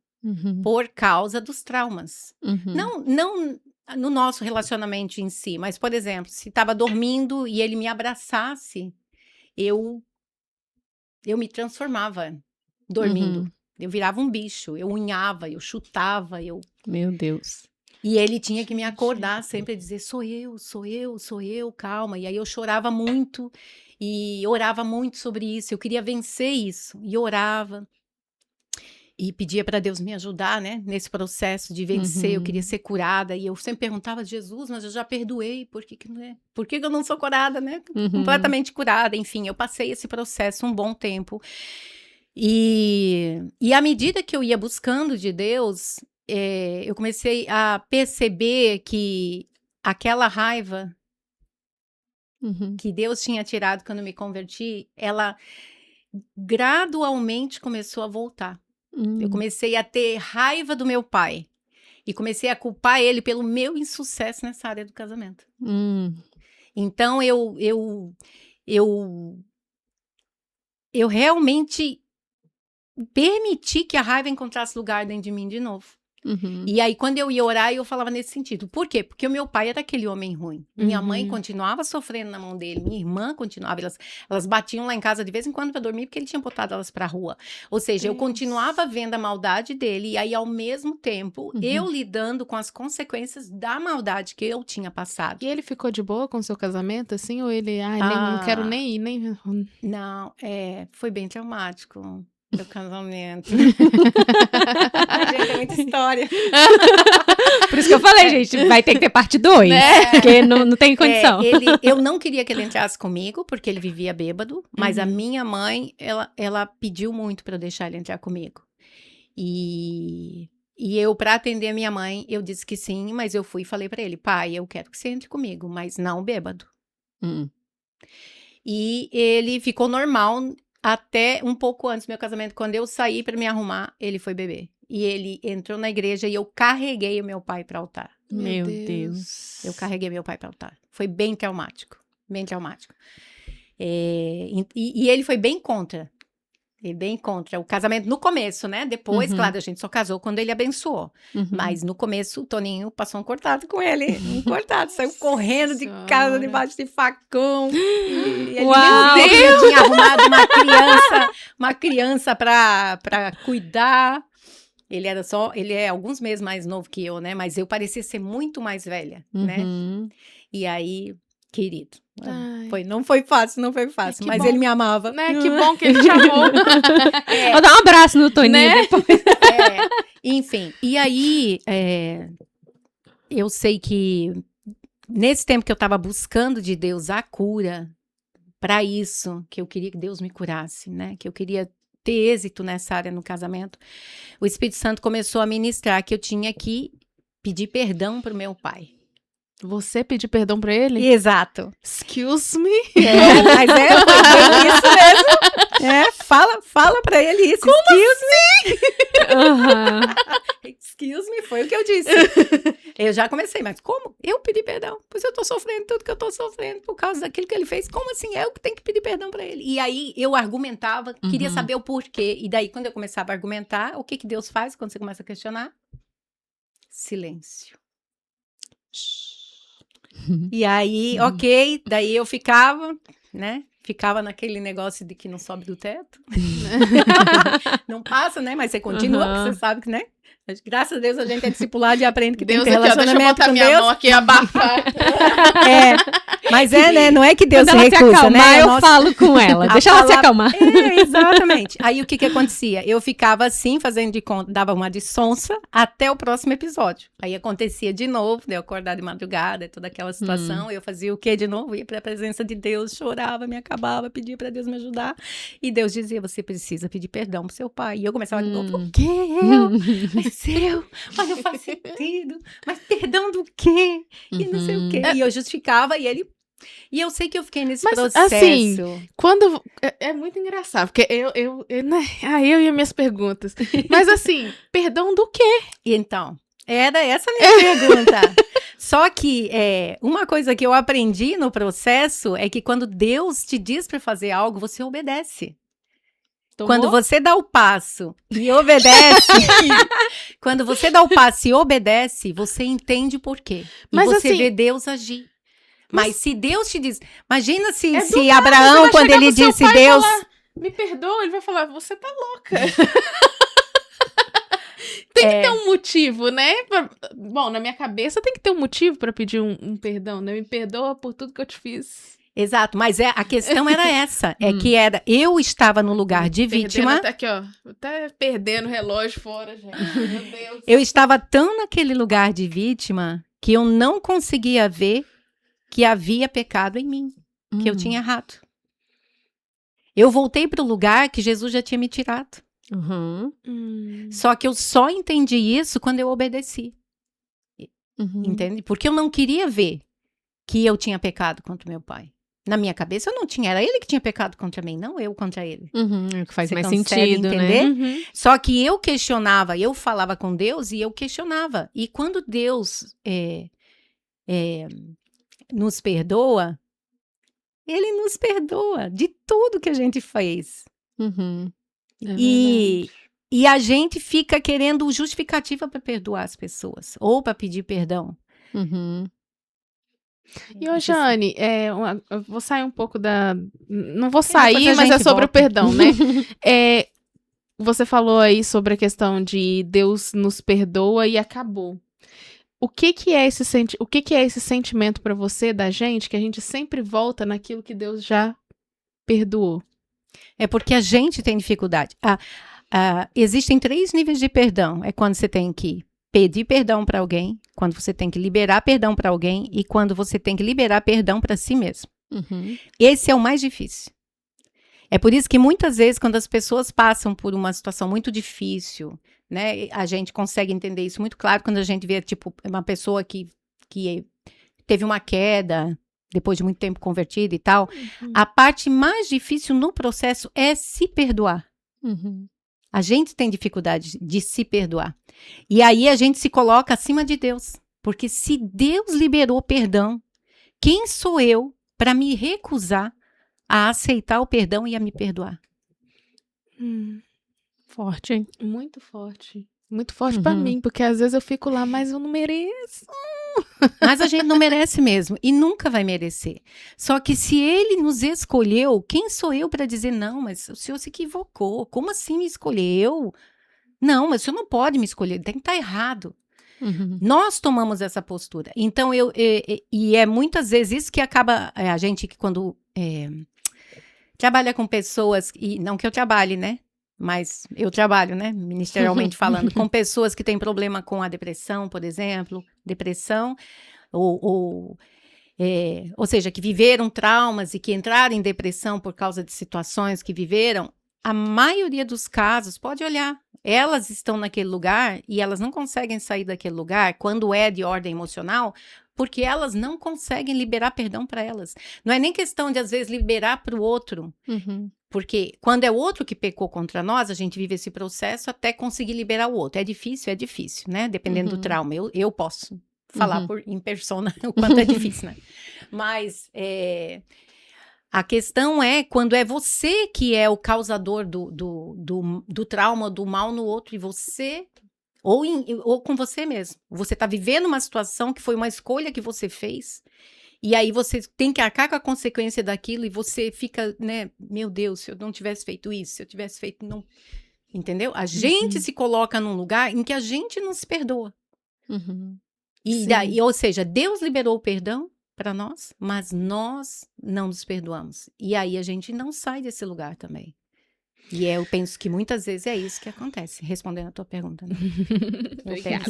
por causa dos traumas. Não no nosso relacionamento em si, mas, por exemplo, se estava dormindo e ele me abraçasse, eu me transformava dormindo. Eu virava um bicho, eu unhava, eu chutava, Meu Deus. E ele tinha que me acordar sempre, dizer, sou eu, calma. E aí eu chorava muito e orava muito sobre isso. Eu queria vencer isso e orava. E pedia para Deus me ajudar, né? Nesse processo de vencer, eu queria ser curada. E eu sempre perguntava a Jesus, mas eu já perdoei, por que não é? Por que eu não sou curada, né? Completamente curada. Enfim, eu passei esse processo um bom tempo. E à medida que eu ia buscando de Deus, eu comecei a perceber que aquela raiva que Deus tinha tirado quando eu me converti, ela gradualmente começou a voltar. Eu comecei a ter raiva do meu pai e comecei a culpar ele pelo meu insucesso nessa área do casamento. Então, eu realmente permiti que a raiva encontrasse lugar dentro de mim de novo. E aí, quando eu ia orar, eu falava nesse sentido. Por quê? Porque o meu pai era aquele homem ruim. Minha mãe continuava sofrendo na mão dele. Minha irmã continuava. Elas batiam lá em casa de vez em quando para dormir, porque ele tinha botado elas para a rua. Ou seja, eu continuava vendo a maldade dele. E aí, ao mesmo tempo, eu lidando com as consequências da maldade que eu tinha passado. E ele ficou de boa com o seu casamento, assim? Ou ele, não quero nem ir, nem... Não, foi bem traumático. Meu casamento. Gente, é muita história. Por isso que eu falei, gente, vai ter que ter parte 2. Né? Porque não tem condição. Eu não queria que ele entrasse comigo, porque ele vivia bêbado. Mas a minha mãe, ela pediu muito para eu deixar ele entrar comigo. E eu, para atender a minha mãe, eu disse que sim. Mas eu fui e falei para ele, pai, eu quero que você entre comigo, mas não bêbado. E ele ficou normal até um pouco antes do meu casamento. Quando eu saí para me arrumar, ele foi beber. E ele entrou na igreja e eu carreguei o meu pai para o altar. Meu Deus. Eu carreguei meu pai para o altar. Foi bem traumático. Bem traumático. E ele foi bem contra. Bem contra o casamento no começo, né? Depois, claro, a gente só casou quando ele abençoou. Mas no começo, o Toninho passou um cortado com ele. Um cortado. Saiu correndo de casa debaixo de facão. E ele, meu Deus! Tinha arrumado uma criança pra cuidar. Ele é alguns meses mais novo que eu, né? Mas eu parecia ser muito mais velha, né? E aí, querido, não foi fácil, mas bom. Ele me amava. Né? Que bom que ele te amou. Vou dar um abraço no Toninho, né? Depois. Enfim, e aí, eu sei que nesse tempo que eu estava buscando de Deus a cura, para isso, que eu queria que Deus me curasse, né? Que eu queria ter êxito nessa área no casamento, o Espírito Santo começou a ministrar que eu tinha que pedir perdão pro meu pai. Você pedir perdão pra ele? Exato. Excuse me? Mas foi isso mesmo. Fala pra ele isso. Como Excuse me, foi o que eu disse. Eu já comecei, mas como? Eu pedi perdão? Pois eu tô sofrendo tudo que eu tô sofrendo por causa daquilo que ele fez. Como assim? Eu que tenho que pedir perdão pra ele. E aí eu argumentava, queria saber o porquê. E daí, quando eu começava a argumentar, o que Deus faz quando você começa a questionar? Silêncio. E aí, ok, daí eu ficava, né? Ficava naquele negócio de que não sobe do teto. Não passa, né? Mas você continua, porque você sabe que, né? Graças a Deus a gente é discipulado e aprende que Deus tem que ter relacionamento deixa eu botar com minha Deus. mão aqui e abafar. Mas né? Não é que Deus quando se ela recusa, se acalmar, né? eu falo com ela. Deixa ela se acalmar. Exatamente. Aí o que acontecia? Eu ficava assim, fazendo de conta, dava uma de sonsa até o próximo episódio. Aí acontecia de novo, eu acordar de madrugada, toda aquela situação. Eu fazia o quê de novo? Ia para a presença de Deus, chorava, me acabava, pedia para Deus me ajudar. E Deus dizia, você precisa pedir perdão pro seu pai. E eu começava de novo, por que eu? Mas não faz sentido. Mas perdão do quê? E não sei o quê. E eu justificava e ele E eu sei que eu fiquei nesse Mas, processo. assim, quando... É muito engraçado, porque né? Eu e as minhas perguntas. Mas assim, perdão do quê? E então, era essa a minha pergunta. Só que uma coisa que eu aprendi no processo é que quando Deus te diz para fazer algo, você obedece. Tomou? Quando você dá o passo e obedece, quando você dá o passo e obedece, você entende o porquê. Mas, e você assim, vê Deus agir. Mas se Deus te diz... Imagina se você Abraão, vai quando chegar ele pro seu disse pai e Deus... falar, me perdoa, ele vai falar, você tá louca. Tem que ter um motivo, né? Bom, na minha cabeça tem que ter um motivo pra pedir um perdão, né? Me perdoa por tudo que eu te fiz. Exato, mas a questão era essa. Eu estava no lugar de vítima. Até aqui, ó. Até perdendo o relógio fora, gente. Meu Deus. Eu estava tão naquele lugar de vítima que eu não conseguia ver que havia pecado em mim, que eu tinha errado. Eu voltei para o lugar que Jesus já tinha me tirado. Só que eu só entendi isso quando eu obedeci. Entende? Porque eu não queria ver que eu tinha pecado contra meu pai. Na minha cabeça eu não tinha, era ele que tinha pecado contra mim, não eu contra ele. É que faz Você mais consegue sentido, entender? né? Só que eu questionava, eu falava com Deus e eu questionava. E quando Deus nos perdoa, ele nos perdoa de tudo que a gente fez. E a gente fica querendo justificativa para perdoar as pessoas ou para pedir perdão. E, ô, Jane, eu vou sair um pouco da... Não vou Depois sair, a mas é gente sobre o volta. perdão, né? Você falou aí sobre a questão de Deus nos perdoa e acabou. O que é esse sentimento pra você, da gente, que a gente sempre volta naquilo que Deus já perdoou? É porque a gente tem dificuldade. Existem 3 níveis de perdão. É quando você tem que pedir perdão para alguém, quando você tem que liberar perdão para alguém e quando você tem que liberar perdão para si mesmo. Esse é o mais difícil. É por isso que muitas vezes quando as pessoas passam por uma situação muito difícil, né, a gente consegue entender isso muito claro quando a gente vê tipo uma pessoa que teve uma queda depois de muito tempo convertida e tal. A parte mais difícil no processo é se perdoar. A gente tem dificuldade de se perdoar. E aí a gente se coloca acima de Deus. Porque se Deus liberou perdão, quem sou eu para me recusar a aceitar o perdão e a me perdoar? Forte, hein? Muito forte. Muito forte pra mim, porque às vezes eu fico lá, mas eu não mereço. Mas a gente não merece mesmo e nunca vai merecer. Só que se ele nos escolheu, quem sou eu para dizer não, mas o senhor se equivocou? Como assim me escolheu? Não, mas o senhor não pode me escolher, tem que estar errado. Nós tomamos essa postura. Então, é muitas vezes isso que acaba, a gente que quando trabalha com pessoas, e não que eu trabalhe, né? Mas eu trabalho, né, ministerialmente falando, com pessoas que têm problema com a depressão, por exemplo, ou seja, que viveram traumas e que entraram em depressão por causa de situações que viveram. A maioria dos casos, pode olhar, elas estão naquele lugar e elas não conseguem sair daquele lugar quando é de ordem emocional, porque elas não conseguem liberar perdão para elas. Não é nem questão de, às vezes, liberar para o outro. Porque quando é o outro que pecou contra nós, a gente vive esse processo até conseguir liberar o outro. É difícil, né? Dependendo do trauma. Eu posso falar em persona o quanto é difícil, né? Mas a questão é quando é você que é o causador do trauma, do mal no outro, e você... Ou com você mesmo. Você está vivendo uma situação que foi uma escolha que você fez, e aí você tem que arcar com a consequência daquilo, e você fica, né, meu Deus, se eu não tivesse feito isso, se eu tivesse feito, não... Entendeu? A gente se coloca num lugar em que a gente não se perdoa. E daí, ou seja, Deus liberou o perdão para nós, mas nós não nos perdoamos. E aí a gente não sai desse lugar também. E eu penso que muitas vezes é isso que acontece, respondendo a tua pergunta. Né? Obrigada.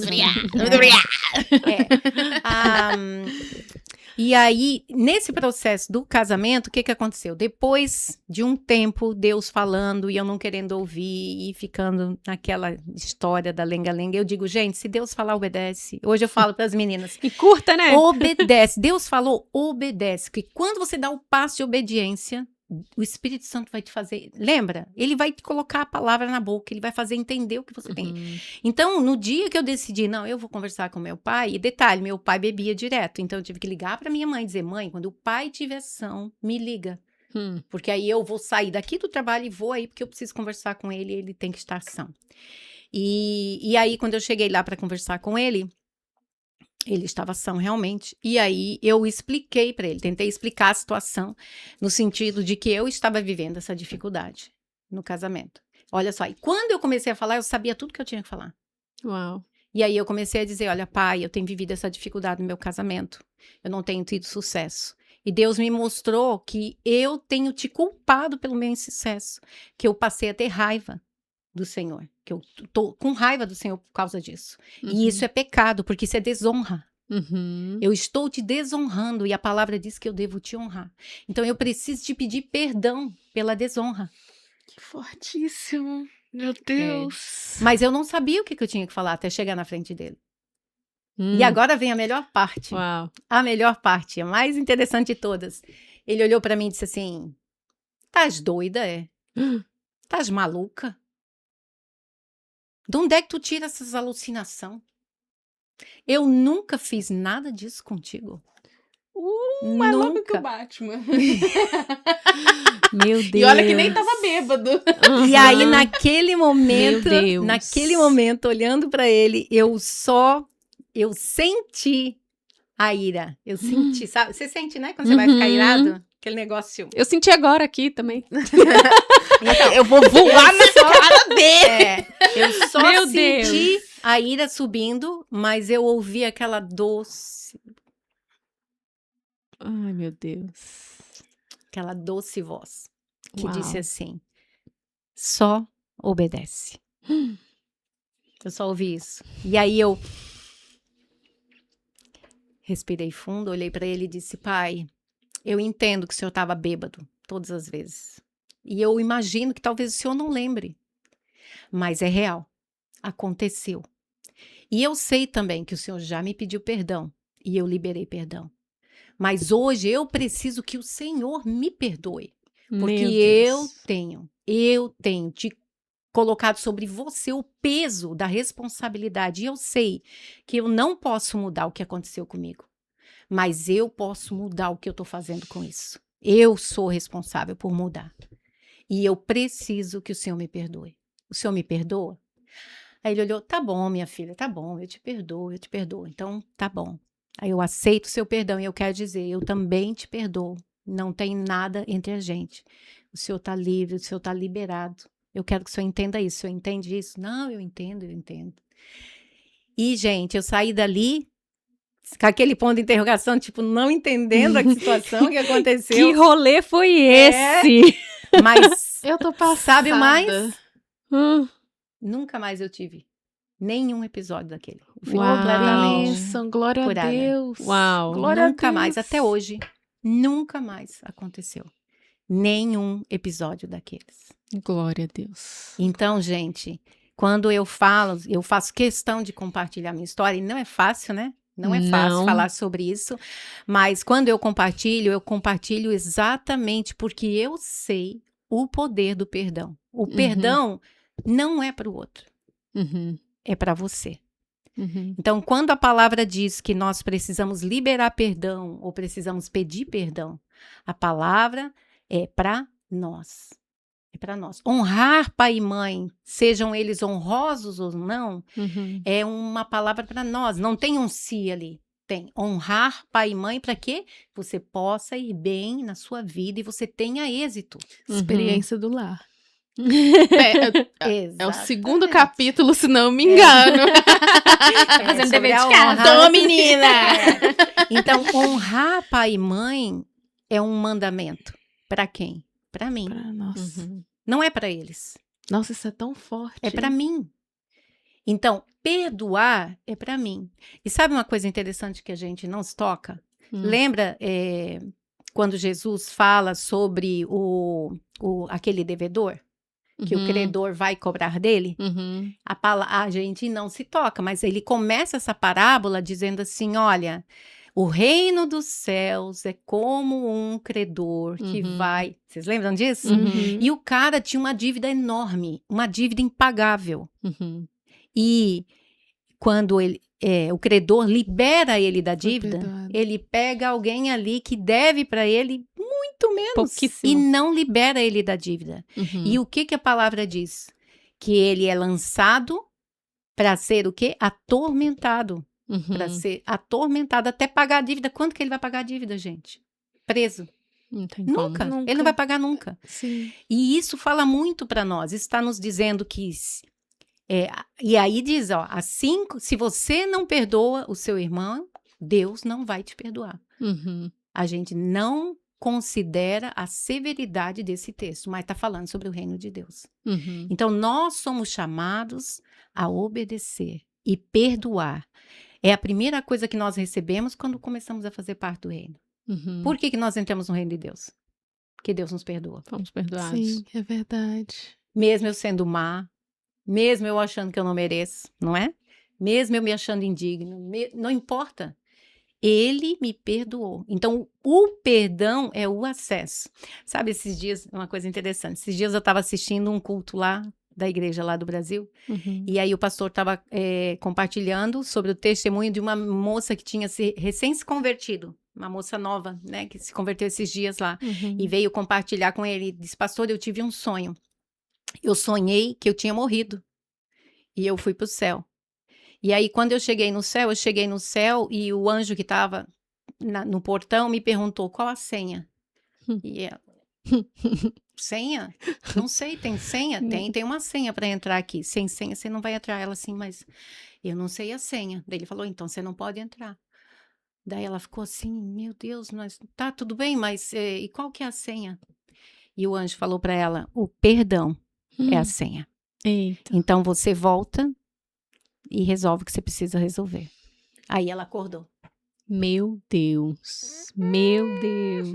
E aí, nesse processo do casamento, o que aconteceu? Depois de um tempo, Deus falando e eu não querendo ouvir e ficando naquela história da lenga-lenga, eu digo, gente, se Deus falar, obedece. Hoje eu falo para as meninas, E curta, né? obedece. Deus falou, obedece. Porque quando você dá o passo de obediência, o Espírito Santo vai te fazer. Lembra? Ele vai te colocar a palavra na boca, ele vai fazer entender o que você tem. Então, no dia que eu decidi, não, eu vou conversar com meu pai, e detalhe, meu pai bebia direto. Então, eu tive que ligar para minha mãe e dizer, mãe, quando o pai tiver ação, me liga. Porque aí eu vou sair daqui do trabalho e vou aí, porque eu preciso conversar com ele, ele tem que estar são. E aí, quando eu cheguei lá para conversar com ele estava são realmente. E aí eu expliquei para ele, tentei explicar a situação no sentido de que eu estava vivendo essa dificuldade no casamento. Olha só, e quando eu comecei a falar, eu sabia tudo que eu tinha que falar. Uau. E aí eu comecei a dizer, olha, pai, eu tenho vivido essa dificuldade no meu casamento. Eu não tenho tido sucesso. E Deus me mostrou que eu tenho te culpado pelo meu insucesso, que eu passei a ter raiva do Senhor, que eu tô com raiva do Senhor por causa disso. E isso é pecado, porque isso é desonra. Eu estou te desonrando e a palavra diz que eu devo te honrar. Então eu preciso te pedir perdão pela desonra. Que fortíssimo. Meu Deus. Mas eu não sabia o que eu tinha que falar até chegar na frente dele. E agora vem a melhor parte. Uau. A melhor parte, a mais interessante de todas. Ele olhou pra mim e disse assim, tás doida, é? Tás maluca? De onde é que tu tira essas alucinações? Eu nunca fiz nada disso contigo. Mais louco que o Nunca. Batman. Meu Deus. E olha que nem tava bêbado. E aí, naquele momento, Meu Deus. olhando pra ele, eu senti a ira. Eu senti, sabe? Você sente, né? Quando você vai ficar irado? Aquele negócio. Eu senti agora aqui também. Então, Eu vou voar na cara dele. Eu só Meu senti a ira subindo, mas eu ouvi aquela doce Ai, meu Deus. voz que Uau. disse assim: só obedece. Eu só ouvi isso. E aí eu respirei fundo, olhei para ele e disse: pai, eu entendo que o senhor estava bêbado todas as vezes. E eu imagino que talvez o senhor não lembre. Mas é real. Aconteceu. E eu sei também que o senhor já me pediu perdão. E eu liberei perdão. Mas hoje eu preciso que o Senhor me perdoe. Porque Meu Deus. eu tenho te colocado sobre você o peso da responsabilidade. E eu sei que eu não posso mudar o que aconteceu comigo. Mas eu posso mudar o que eu estou fazendo com isso. Eu sou responsável por mudar. E eu preciso que o Senhor me perdoe. O Senhor me perdoa? Aí ele olhou, tá bom, minha filha, tá bom, eu te perdoo. Então, tá bom. Aí eu aceito o seu perdão e eu quero dizer, eu também te perdoo. Não tem nada entre a gente. O senhor está livre, o senhor está liberado. Eu quero que o senhor entenda isso. O senhor entende isso? Não, eu entendo. E, gente, eu saí dali com aquele ponto de interrogação, tipo, não entendendo a situação que aconteceu. Que rolê foi esse? Mas, Eu tô passada. sabe o mais? Hum. Nunca mais eu tive nenhum episódio daquele. Eu fui Uau. completamente Bênção, glória curada. a Deus. Uau. Glória nunca a Deus. mais, até hoje, nunca mais aconteceu. Nenhum episódio daqueles. Glória a Deus. Então, gente, quando eu faço questão de compartilhar minha história, e não é fácil, né? Não é fácil Não. falar sobre isso, mas quando eu compartilho exatamente porque eu sei o poder do perdão. O perdão não é para o outro, Uhum. é para você. Uhum. Então, quando a palavra diz que nós precisamos liberar perdão ou precisamos pedir perdão, a palavra é para nós. É para nós. Honrar pai e mãe, sejam eles honrosos ou não, Uhum. é uma palavra para nós. Não tem um si ali. Tem honrar pai e mãe para que você possa ir bem na sua vida e você tenha êxito. Experiência do lar. É o segundo Exatamente. capítulo, se não me engano. Tá fazendo sobre dever a de casa. honra. Tô, menina! Então, honrar pai e mãe é um mandamento. Para quem? Para mim. Nossa. Uhum. Não é para eles. Nossa, isso é tão forte. É para mim. Então, perdoar é para mim. E sabe uma coisa interessante que a gente não se toca? Lembra quando Jesus fala sobre aquele devedor? Que o credor vai cobrar dele? A gente não se toca, mas ele começa essa parábola dizendo assim, olha, o reino dos céus é como um credor que vai... Vocês lembram disso? E o cara tinha uma dívida enorme, uma dívida impagável. E quando o credor libera ele da dívida, ele pega alguém ali que deve para ele muito menos Pouquíssimo. e não libera ele da dívida. E o que a palavra diz? Que ele é lançado para ser o quê? Atormentado. Para ser atormentado até pagar a dívida. Quanto que ele vai pagar a dívida, gente? Preso. Não tem Nunca. como. Ele não vai pagar nunca. Sim. E isso fala muito para nós. Está nos dizendo que... e aí diz, ó, assim, se você não perdoa o seu irmão, Deus não vai te perdoar. A gente não considera a severidade desse texto, mas está falando sobre o reino de Deus. Então, nós somos chamados a obedecer e perdoar. É a primeira coisa que nós recebemos quando começamos a fazer parte do reino. Por que nós entramos no reino de Deus? Porque Deus nos perdoa. Fomos perdoados. Sim, é verdade. Mesmo eu sendo má, mesmo eu achando que eu não mereço, não é? Mesmo eu me achando indigno, não importa. Ele me perdoou. Então, o perdão é o acesso. Sabe, esses dias, uma coisa interessante. Esses dias eu estava assistindo um culto lá, da igreja lá do Brasil. E aí o pastor estava compartilhando sobre o testemunho de uma moça que tinha recém se convertido. Uma moça nova, né, que se converteu esses dias lá. E veio compartilhar com ele. Disse, pastor, eu tive um sonho. Eu sonhei que eu tinha morrido. E eu fui para o céu. E aí, quando eu cheguei no céu e o anjo que estava no portão me perguntou qual a senha. E ela, senha? Não sei, tem senha? Tem uma senha para entrar aqui. Sem senha, você não vai entrar. Ela assim, mas eu não sei a senha. Daí ele falou, então você não pode entrar. Daí ela ficou assim, meu Deus, mas tá tudo bem, mas e qual que é a senha? E o anjo falou para ela, o perdão é a senha. Eita. Então você volta e resolve o que você precisa resolver. Aí ela acordou. Meu Deus. Meu Deus.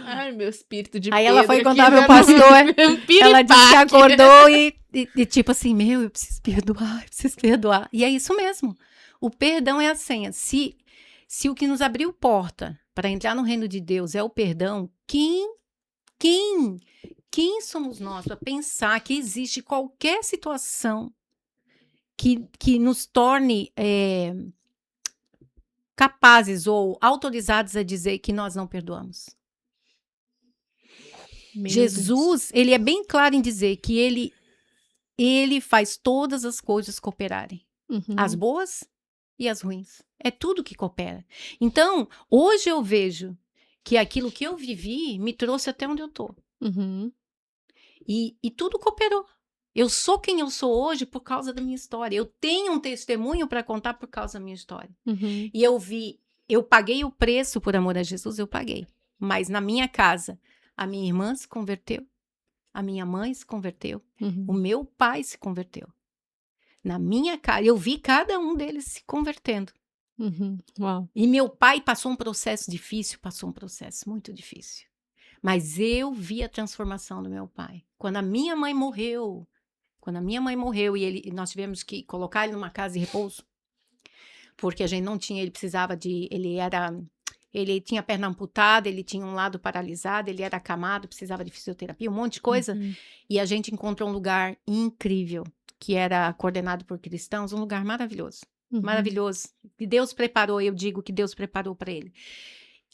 Ai, meu espírito de Aí Pedro ela foi aqui contar dando meu pastor. um Ela disse que piripaque. acordou e tipo assim, eu preciso perdoar, eu preciso perdoar. E é isso mesmo. O perdão é a senha. Se o que nos abriu porta para entrar no reino de Deus é o perdão, quem somos nós para pensar que existe qualquer situação que nos torne capazes ou autorizados a dizer que nós não perdoamos? Meu Jesus, ele é bem claro em dizer que ele faz todas as coisas cooperarem. Deus. As boas e as ruins. É tudo que coopera. Então, hoje eu vejo que aquilo que eu vivi me trouxe até onde eu tô. E tudo cooperou. Eu sou quem eu sou hoje por causa da minha história. Eu tenho um testemunho para contar por causa da minha história. E eu paguei o preço por amor a Jesus, eu paguei. Mas na minha casa, a minha irmã se converteu, a minha mãe se converteu, o meu pai se converteu. Na minha casa, eu vi cada um deles se convertendo. Uau. E meu pai passou um processo difícil, passou um processo muito difícil. Mas eu vi a transformação do meu pai. Quando a minha mãe morreu e nós tivemos que colocar ele numa casa de repouso, porque a gente não tinha, ele tinha a perna amputada, ele tinha um lado paralisado, ele era acamado, precisava de fisioterapia, um monte de coisa. E a gente encontrou um lugar incrível, que era coordenado por cristãos, um lugar maravilhoso. Maravilhoso. E Deus preparou, eu digo que Deus preparou para ele.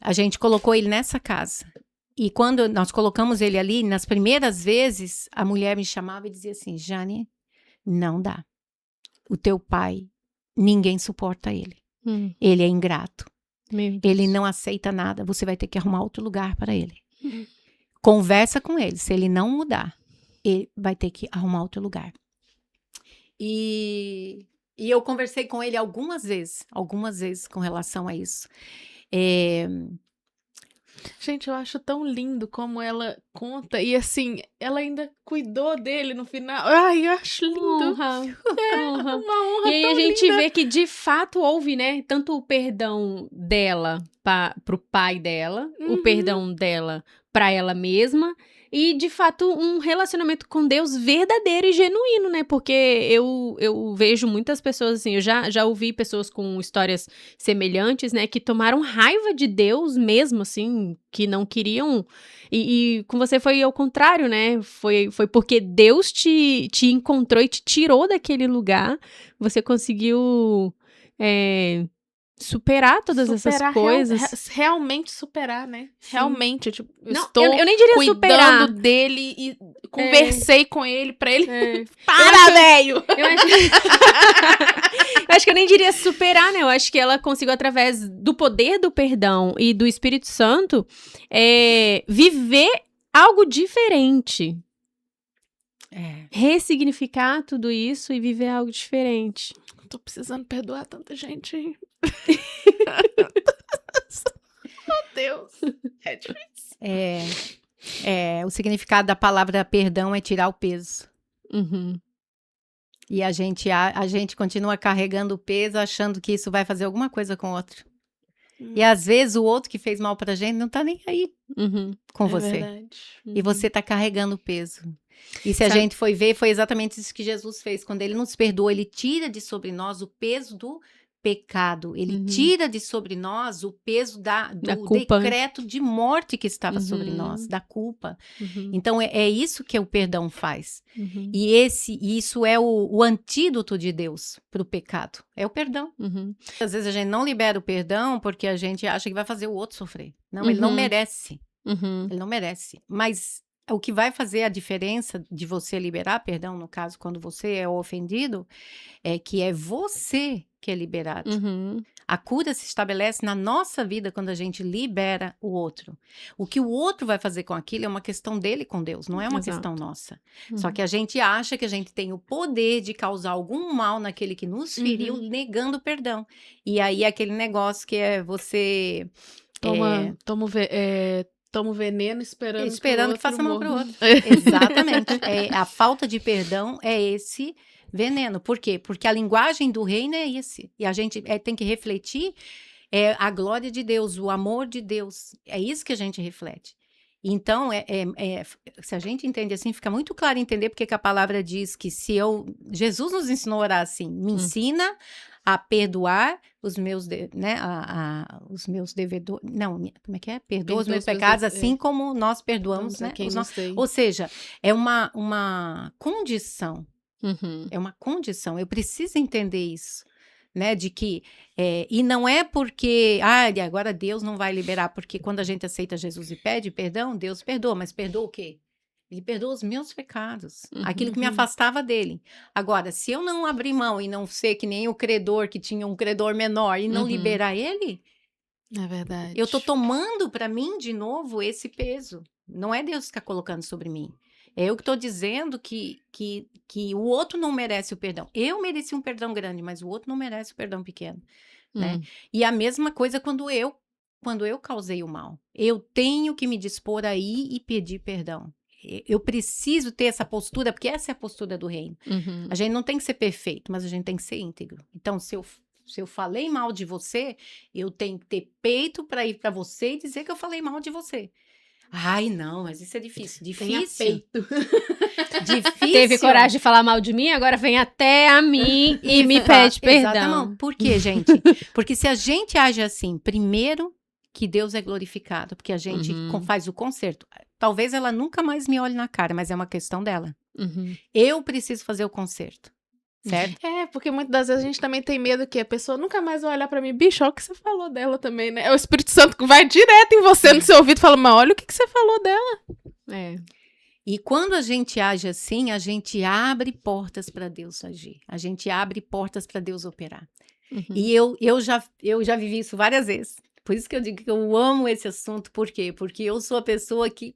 A gente colocou ele nessa casa. E quando nós colocamos ele ali, nas primeiras vezes, a mulher me chamava e dizia assim, Jane, não dá. O teu pai, ninguém suporta ele. Ele é ingrato. Ele não aceita nada. Você vai ter que arrumar outro lugar para ele. Conversa com ele. Se ele não mudar, ele vai ter que arrumar outro lugar. E eu conversei com ele algumas vezes com relação a isso. Gente, eu acho tão lindo como ela conta. E assim, ela ainda cuidou dele no final. Ai, eu acho lindo. Honra. Uma honra E aí tão a gente linda. vê que de fato houve, né, tanto o perdão dela pro pai dela, o Uhum. perdão dela pra ela mesma e de fato um relacionamento com Deus verdadeiro e genuíno, né? Porque eu vejo muitas pessoas assim, eu já ouvi pessoas com histórias semelhantes, né, que tomaram raiva de Deus mesmo, assim, que não queriam. E com você foi ao contrário, né? Foi porque Deus te encontrou e te tirou daquele lugar. Você conseguiu superar todas essas coisas. Realmente superar, né? Sim. Realmente, tipo, eu Não, estou eu nem diria cuidando superar. dele e conversei com ele pra ele. É. Para, velho! Eu acho... eu acho que eu nem diria superar, né? Eu acho que ela conseguiu, através do poder do perdão e do Espírito Santo, viver algo diferente. Ressignificar tudo isso e viver algo diferente. Tô precisando perdoar tanta gente. Meu Deus. É difícil. O significado da palavra perdão é tirar o peso. Uhum. E a gente continua carregando o peso, achando que isso vai fazer alguma coisa com o outro. E às vezes o outro que fez mal pra gente não tá nem aí com você. Verdade. E você tá carregando o peso. E se a Sabe- gente foi ver, foi exatamente isso que Jesus fez. Quando ele nos perdoa, ele tira de sobre nós o peso do pecado. Ele tira de sobre nós o peso do culpa. decreto de morte que estava sobre nós, da culpa. Então, é isso que o perdão faz. E isso é o antídoto de Deus para o pecado. É o perdão. Às vezes a gente não libera o perdão porque a gente acha que vai fazer o outro sofrer. Não, ele não merece. Ele não merece. Mas o que vai fazer a diferença de você liberar perdão, no caso, quando você é ofendido, é que é você que é liberado. A cura se estabelece na nossa vida quando a gente libera o outro. O que o outro vai fazer com aquilo é uma questão dele com Deus, não é uma questão nossa. Só que a gente acha que a gente tem o poder de causar algum mal naquele que nos feriu, negando o perdão. E aí aquele negócio que é você... Toma o veneno esperando que faça mal para o outro. morra. Exatamente. A falta de perdão é esse veneno. Por quê? Porque a linguagem do reino é esse. E a gente tem que refletir a glória de Deus, o amor de Deus. É isso que a gente reflete. Então, se a gente entende assim, fica muito claro entender porque que a palavra diz que Jesus nos ensinou a orar assim, me ensina a perdoar os meus, os meus devedores, não, como é que é? Perdoa os meus pecados, assim como nós perdoamos, né? Ou seja, é uma condição, é uma condição, eu preciso entender isso, né, de que, e não é porque, agora Deus não vai liberar, porque quando a gente aceita Jesus e pede perdão, Deus perdoa, mas perdoa o quê? Ele perdoa os meus pecados, aquilo que me afastava dele. Agora, se eu não abrir mão e não ser que nem o credor, que tinha um credor menor, e não liberar ele, é verdade. eu tô tomando para mim de novo esse peso. Não é Deus que está colocando sobre mim. É eu que estou dizendo que o outro não merece o perdão. Eu mereci um perdão grande, mas o outro não merece o perdão pequeno. Né? E a mesma coisa quando eu causei o mal. Eu tenho que me dispor aí e pedir perdão. Eu preciso ter essa postura, porque essa é a postura do reino. A gente não tem que ser perfeito, mas a gente tem que ser íntegro. Então, se eu falei mal de você, eu tenho que ter peito para ir para você e dizer que eu falei mal de você. Ai, não, mas isso é difícil. Difícil. Difícil. Teve coragem de falar mal de mim, agora vem até a mim e me pede perdão. Exatamente. Por quê, gente? Porque se a gente age assim, primeiro que Deus é glorificado, porque a gente faz o conserto. Talvez ela nunca mais me olhe na cara, mas é uma questão dela. Eu preciso fazer o conserto. Certo? Porque muitas das vezes a gente também tem medo que a pessoa nunca mais vai olhar pra mim. Bicho, olha o que você falou dela também, né? É o Espírito Santo que vai direto em você, no seu ouvido, e fala, mas olha o que você falou dela. E quando a gente age assim, a gente abre portas para Deus agir. A gente abre portas para Deus operar. E eu já vivi isso várias vezes. Por isso que eu digo que eu amo esse assunto. Por quê? Porque eu sou a pessoa que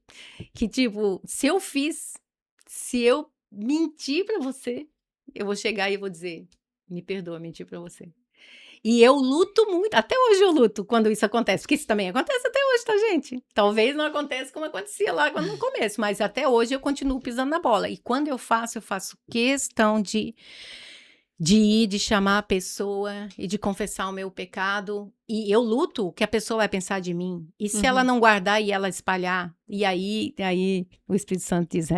tipo, se eu mentir para você, eu vou chegar e vou dizer, me perdoa, mentir para você. E eu luto muito, até hoje eu luto quando isso acontece, porque isso também acontece até hoje, tá, gente? Talvez não aconteça como acontecia lá quando no começo, mas até hoje eu continuo pisando na bola. E quando eu faço questão de ir, de chamar a pessoa e de confessar o meu pecado. E eu luto o que a pessoa vai pensar de mim. E se ela não guardar e ela espalhar, e aí o Espírito Santo diz,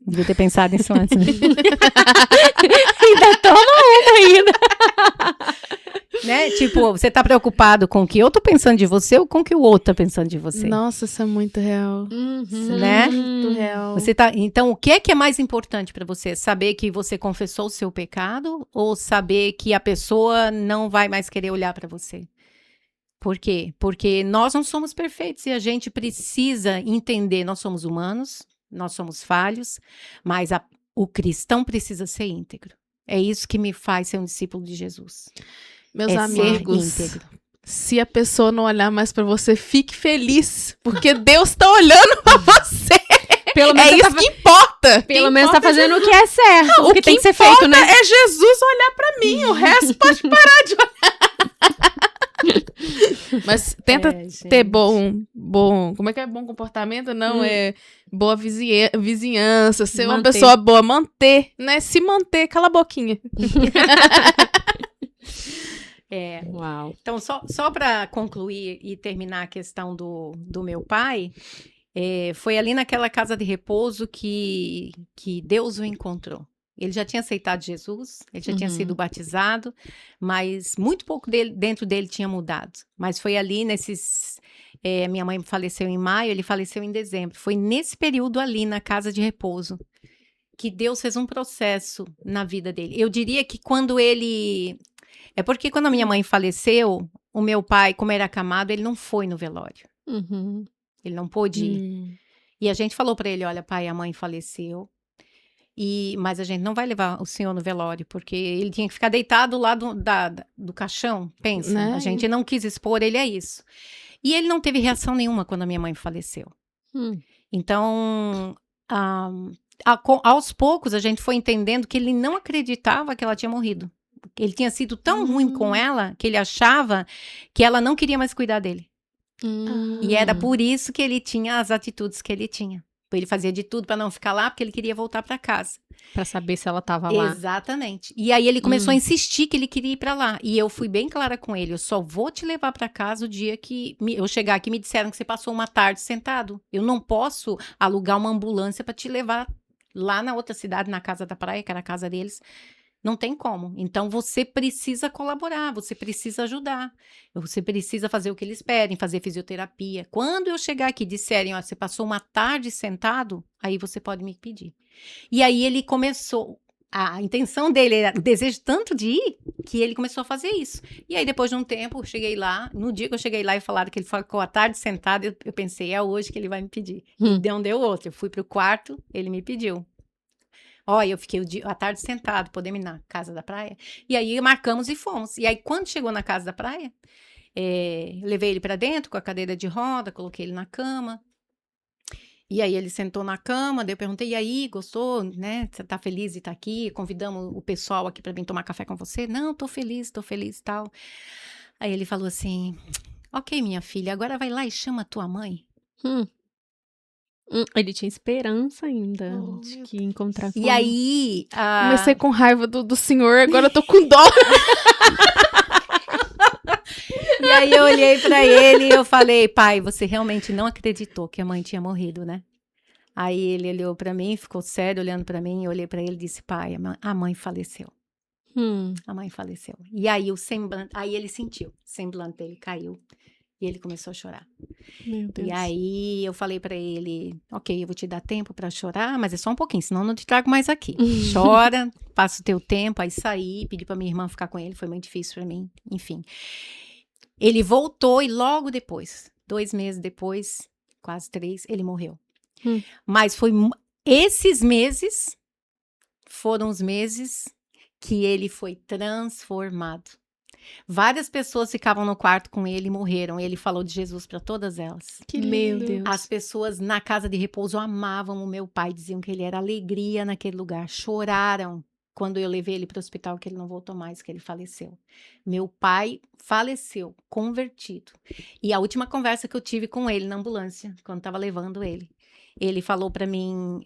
devia ter pensado nisso antes. Né? Ainda toma uma ainda. Né? Tipo, você tá preocupado com o que eu tô pensando de você ou com o que o outro tá pensando de você? Nossa, isso é muito real. Né? Muito real. Então, o que é mais importante pra você? Saber que você confessou o seu pecado ou saber que a pessoa não vai mais querer olhar pra você? Por quê? Porque nós não somos perfeitos e a gente precisa entender, nós somos humanos, nós somos falhos, mas o cristão precisa ser íntegro. É isso que me faz ser um discípulo de Jesus. Meus amigos, se a pessoa não olhar mais pra você, fique feliz, porque Deus tá olhando pra você. Pelo menos isso que importa. Pelo menos tá fazendo o que é certo, Não, o que tem que ser feito, né? É Jesus olhar pra mim, o resto pode parar de olhar. Mas tenta ter bom, como é que é bom comportamento? Não, é boa vizinhança, ser uma pessoa boa, manter, né? Se manter, cala a boquinha. Uau. Então, só para concluir e terminar a questão do meu pai, foi ali naquela casa de repouso que Deus o encontrou. Ele já tinha aceitado Jesus, ele já tinha sido batizado, mas muito pouco dentro dele tinha mudado. Mas foi ali minha mãe faleceu em maio, ele faleceu em dezembro. Foi nesse período ali na casa de repouso que Deus fez um processo na vida dele. Eu diria que quando ele... É porque quando a minha mãe faleceu, o meu pai, como era acamado, ele não foi no velório. Ele não pôde ir. E a gente falou para ele, olha, pai, a mãe faleceu, mas a gente não vai levar o senhor no velório, porque ele tinha que ficar deitado lá do caixão, pensa. Né? A gente não quis expor ele a isso. E ele não teve reação nenhuma quando a minha mãe faleceu. Então, aos poucos, a gente foi entendendo que ele não acreditava que ela tinha morrido. Ele tinha sido tão ruim com ela que ele achava que ela não queria mais cuidar dele. E era por isso que ele tinha as atitudes que ele tinha. Ele fazia de tudo para não ficar lá, porque ele queria voltar para casa. Pra saber se ela tava lá. Exatamente. E aí ele começou a insistir que ele queria ir para lá. E eu fui bem clara com ele, eu só vou te levar para casa o dia que eu chegar aqui e me disseram que você passou uma tarde sentado. Eu não posso alugar uma ambulância para te levar lá na outra cidade, na casa da praia, que era a casa deles. Não tem como. Então, você precisa colaborar, você precisa ajudar. Você precisa fazer o que eles pedem, fazer fisioterapia. Quando eu chegar aqui e disserem, ó, você passou uma tarde sentado, aí você pode me pedir. E aí ele começou, a intenção dele era o desejo tanto de ir, que ele começou a fazer isso. E aí, depois de um tempo, eu cheguei lá, no dia que eu cheguei lá e falaram que ele ficou a tarde sentado, eu pensei, é hoje que ele vai me pedir. E não deu outro. Eu fui pro quarto, ele me pediu. Olha, eu fiquei a tarde sentado, podemos ir na casa da praia. E aí marcamos e fomos. E aí, quando chegou na casa da praia, levei ele para dentro com a cadeira de roda, coloquei ele na cama. E aí ele sentou na cama, daí eu perguntei, e aí, gostou, né? Você tá feliz de estar aqui? Convidamos o pessoal aqui para vir tomar café com você? Não, tô feliz e tal. Aí ele falou assim, ok, minha filha, agora vai lá e chama a tua mãe. Ele tinha esperança ainda de que ia encontrar com E aí... Comecei com raiva do senhor, agora eu tô com dó. E aí eu olhei pra ele e eu falei, pai, você realmente não acreditou que a mãe tinha morrido, né? Aí ele olhou pra mim, ficou sério olhando pra mim, eu olhei pra ele e disse, pai, a mãe faleceu. A mãe faleceu. E aí aí ele sentiu, o semblante dele caiu. E ele começou a chorar. Meu Deus. E aí eu falei pra ele, ok, eu vou te dar tempo pra chorar, mas é só um pouquinho, senão eu não te trago mais aqui. Chora, passa o teu tempo, aí saí, pedi pra minha irmã ficar com ele, foi muito difícil pra mim, enfim. Ele voltou e logo depois, 2 meses depois, quase 3, ele morreu. Mas esses meses foram os meses que ele foi transformado. Várias pessoas ficavam no quarto com ele e morreram. Ele falou de Jesus para todas elas. Que meu Deus. As pessoas na casa de repouso amavam o meu pai, diziam que ele era alegria naquele lugar, choraram quando eu levei ele para o hospital, que ele não voltou mais, que ele faleceu. Meu pai faleceu, convertido. E a última conversa que eu tive com ele na ambulância, quando estava levando ele falou para mim,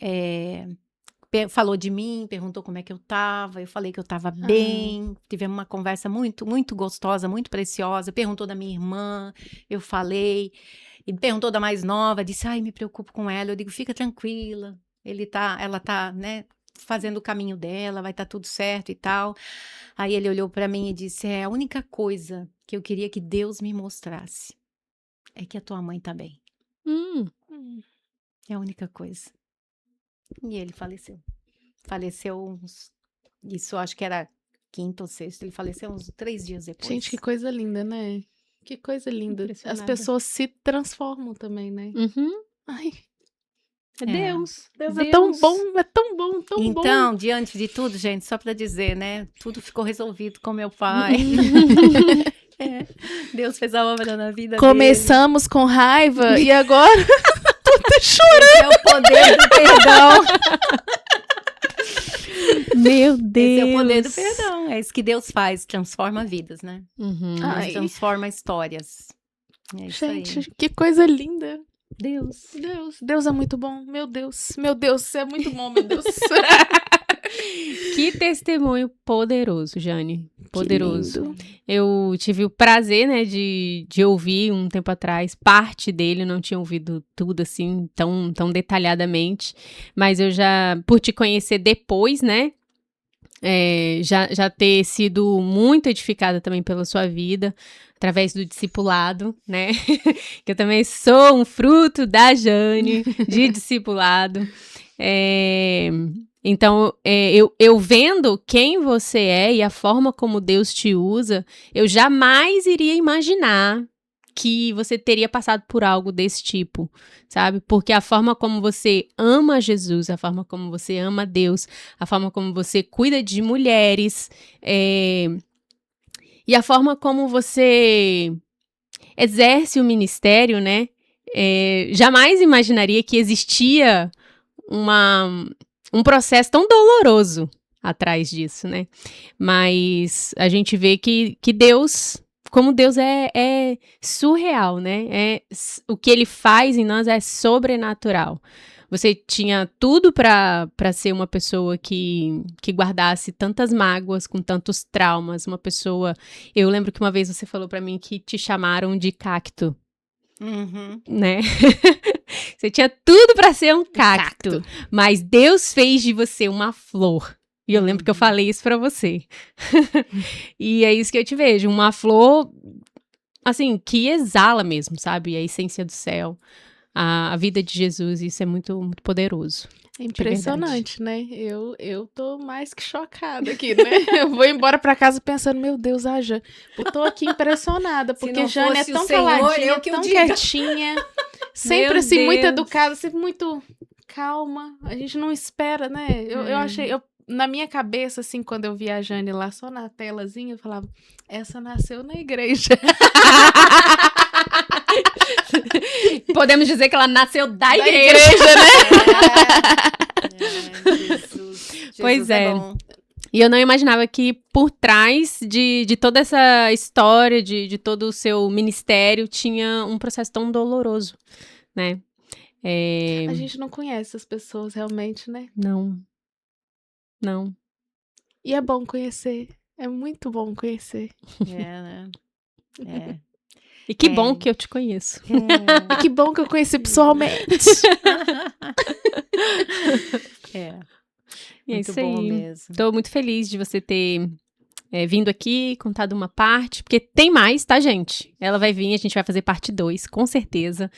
falou de mim, perguntou como é que eu estava, eu falei que eu estava bem, tivemos uma conversa muito, muito gostosa, muito preciosa, perguntou da minha irmã, eu falei, e perguntou da mais nova, disse, ai, me preocupo com ela, eu digo, fica tranquila, ela tá, né, fazendo o caminho dela, vai estar tudo certo e tal. Aí ele olhou para mim e disse, a única coisa que eu queria que Deus me mostrasse é que a tua mãe tá bem. É a única coisa. E ele faleceu. Faleceu isso acho que era quinta ou sexta, ele faleceu uns 3 dias depois. Gente, que coisa linda, né? Que coisa linda. As Impressionada. pessoas se transformam também, né? Ai, É Deus. Deus é tão bom, tão bom. Então, diante de tudo, gente, só para dizer, né? Tudo ficou resolvido com meu pai. Deus fez a obra na vida Começamos com raiva e agora dele. É o poder do perdão. Meu Deus. Esse é o poder do perdão. É isso que Deus faz, transforma vidas, né? Ai. Transforma histórias. É isso gente, aí. que coisa linda. Deus É muito bom. Meu Deus, você é muito bom, meu Deus. Que testemunho poderoso, Jane. Poderoso. lindo. Eu tive o prazer, né, de ouvir um tempo atrás parte dele, não tinha ouvido tudo assim, tão detalhadamente, mas eu já, por te conhecer depois, né, já ter sido muito edificada também pela sua vida, através do discipulado, né, que eu também sou um fruto da Jane, de discipulado. Então, eu vendo quem você é e a forma como Deus te usa, eu jamais iria imaginar que você teria passado por algo desse tipo, sabe? Porque a forma como você ama Jesus, a forma como você ama Deus, a forma como você cuida de mulheres, e a forma como você exerce o ministério, né? Jamais imaginaria que existia um processo tão doloroso atrás disso, né? Mas a gente vê que Deus, como Deus é surreal, né? O que ele faz em nós é sobrenatural. Você tinha tudo para ser uma pessoa que guardasse tantas mágoas, com tantos traumas, uma pessoa... Eu lembro que uma vez você falou para mim que te chamaram de cacto. Né? Você tinha tudo pra ser um cacto, mas Deus fez de você uma flor. E eu lembro que eu falei isso pra você. E é isso que eu te vejo, uma flor, assim, que exala mesmo, sabe? A essência do céu, a vida de Jesus, isso é muito, muito poderoso. Impressionante, né? Eu tô mais que chocada aqui, né? Eu vou embora pra casa pensando, meu Deus, a Jane. Eu tô aqui impressionada, porque Jane é tão caladinha, tão quietinha, sempre assim, muito educada, sempre muito calma. A gente não espera, né? Eu achei, na minha cabeça, assim, quando eu vi a Jane lá só na telazinha, eu falava, essa nasceu na igreja. Podemos dizer que ela nasceu da igreja, né? Jesus. Pois é. Bom. E eu não imaginava que por trás de toda essa história, de todo o seu ministério, tinha um processo tão doloroso, né? A gente não conhece as pessoas realmente, né? Não. E é bom conhecer. É muito bom conhecer. Né? E que bom que eu te conheço. E que bom que eu conheci pessoalmente. E é muito isso bom aí. mesmo. Tô muito feliz de você ter vindo aqui, contado uma parte, porque tem mais, tá, gente? Ela vai vir, a gente vai fazer parte 2, com certeza.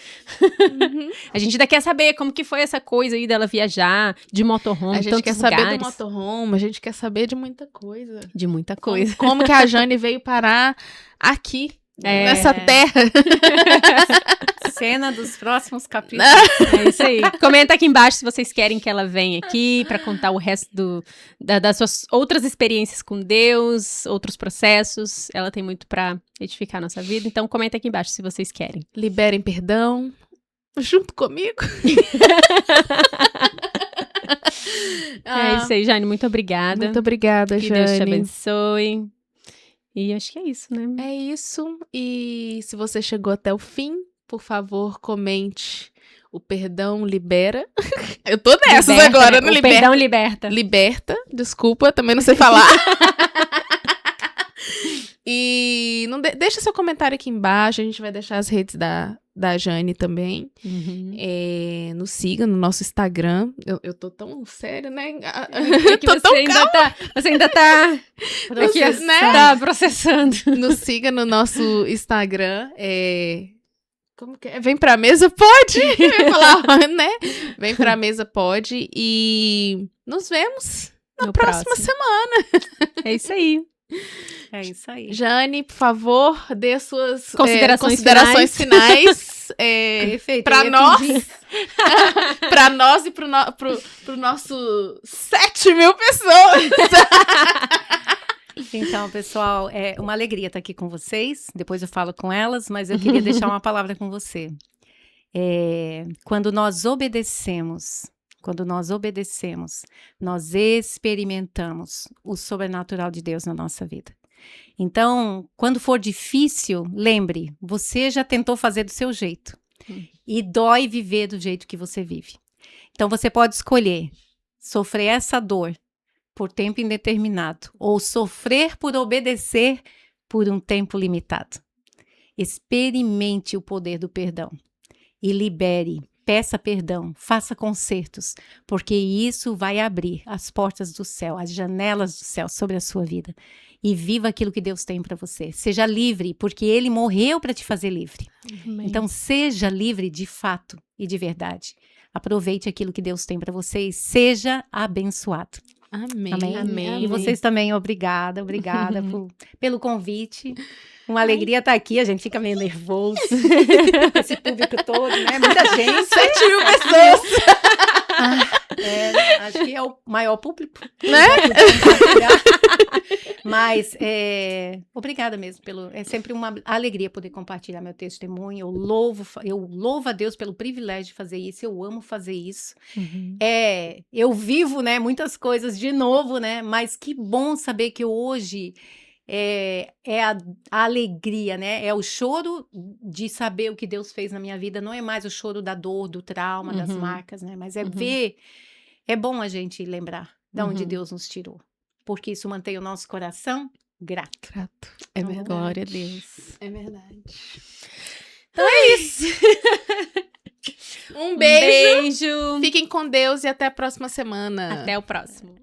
A gente ainda quer saber como que foi essa coisa aí dela viajar de motorhome, A gente quer saber do motorhome, a gente quer saber de muita coisa. De muita coisa. Como que a Jane veio parar aqui, nessa terra. Cena dos próximos capítulos. É isso aí. Comenta aqui embaixo se vocês querem que ela venha aqui pra contar o resto das suas outras experiências com Deus, outros processos. Ela tem muito pra edificar a nossa vida. Então comenta aqui embaixo se vocês querem. Liberem perdão junto comigo. É isso aí, Jane. Muito obrigada. Muito obrigada, Que Jane. Deus te abençoe. E acho que é isso, né? É isso. E se você chegou até o fim, por favor, comente. O perdão libera. Eu tô nessas Liberta, agora, né? não O liberta. perdão liberta. Liberta. Desculpa, também não sei falar. E não deixa seu comentário aqui embaixo. A gente vai deixar as redes da Jane também. Uhum. Nos siga no nosso Instagram. Eu tô tão séria, né? É que você ainda tá tá processando. Nos siga no nosso Instagram. Como que é? Vem pra mesa, pode? Eu ia falar, né? Vem pra mesa, pode. E nos vemos na próxima semana. É isso aí. É isso aí. Jane, por favor, dê as suas Considerações finais. Perfeito. Pra nós. Pra nós e pro nosso 7.000 pessoas. Então, pessoal, é uma alegria estar aqui com vocês. Depois eu falo com elas, mas eu queria deixar uma palavra com você. Quando nós obedecemos, nós experimentamos o sobrenatural de Deus na nossa vida. Então, quando for difícil, lembre, você já tentou fazer do seu jeito. E dói viver do jeito que você vive. Então, você pode escolher sofrer essa dor por tempo indeterminado ou sofrer por obedecer por um tempo limitado. Experimente o poder do perdão e libere. Peça perdão, faça concertos, porque isso vai abrir as portas do céu, as janelas do céu sobre a sua vida. E viva aquilo que Deus tem para você. Seja livre, porque Ele morreu para te fazer livre. Amém. Então, seja livre de fato e de verdade. Aproveite aquilo que Deus tem para você e seja abençoado. Amém. Amém. Amém. E vocês também, obrigada pelo convite. Uma alegria estar aqui, a gente fica meio nervoso. Esse público todo, né? Muita gente. 7.000 pessoas. Acho que é o maior público. Né? Mas, obrigada mesmo. É sempre uma alegria poder compartilhar meu testemunho. Eu louvo a Deus pelo privilégio de fazer isso. Eu amo fazer isso. Uhum. Eu vivo, né, muitas coisas de novo, né? Mas que bom saber que hoje a alegria, né? É o choro de saber o que Deus fez na minha vida. Não é mais o choro da dor, do trauma, das marcas, né? Mas ver. É bom a gente lembrar de onde Deus nos tirou. Porque isso mantém o nosso coração grato. É Então, verdade. Glória a Deus. É verdade. Então é isso. Um beijo. Beijo. Fiquem com Deus e até a próxima semana. Até o próximo.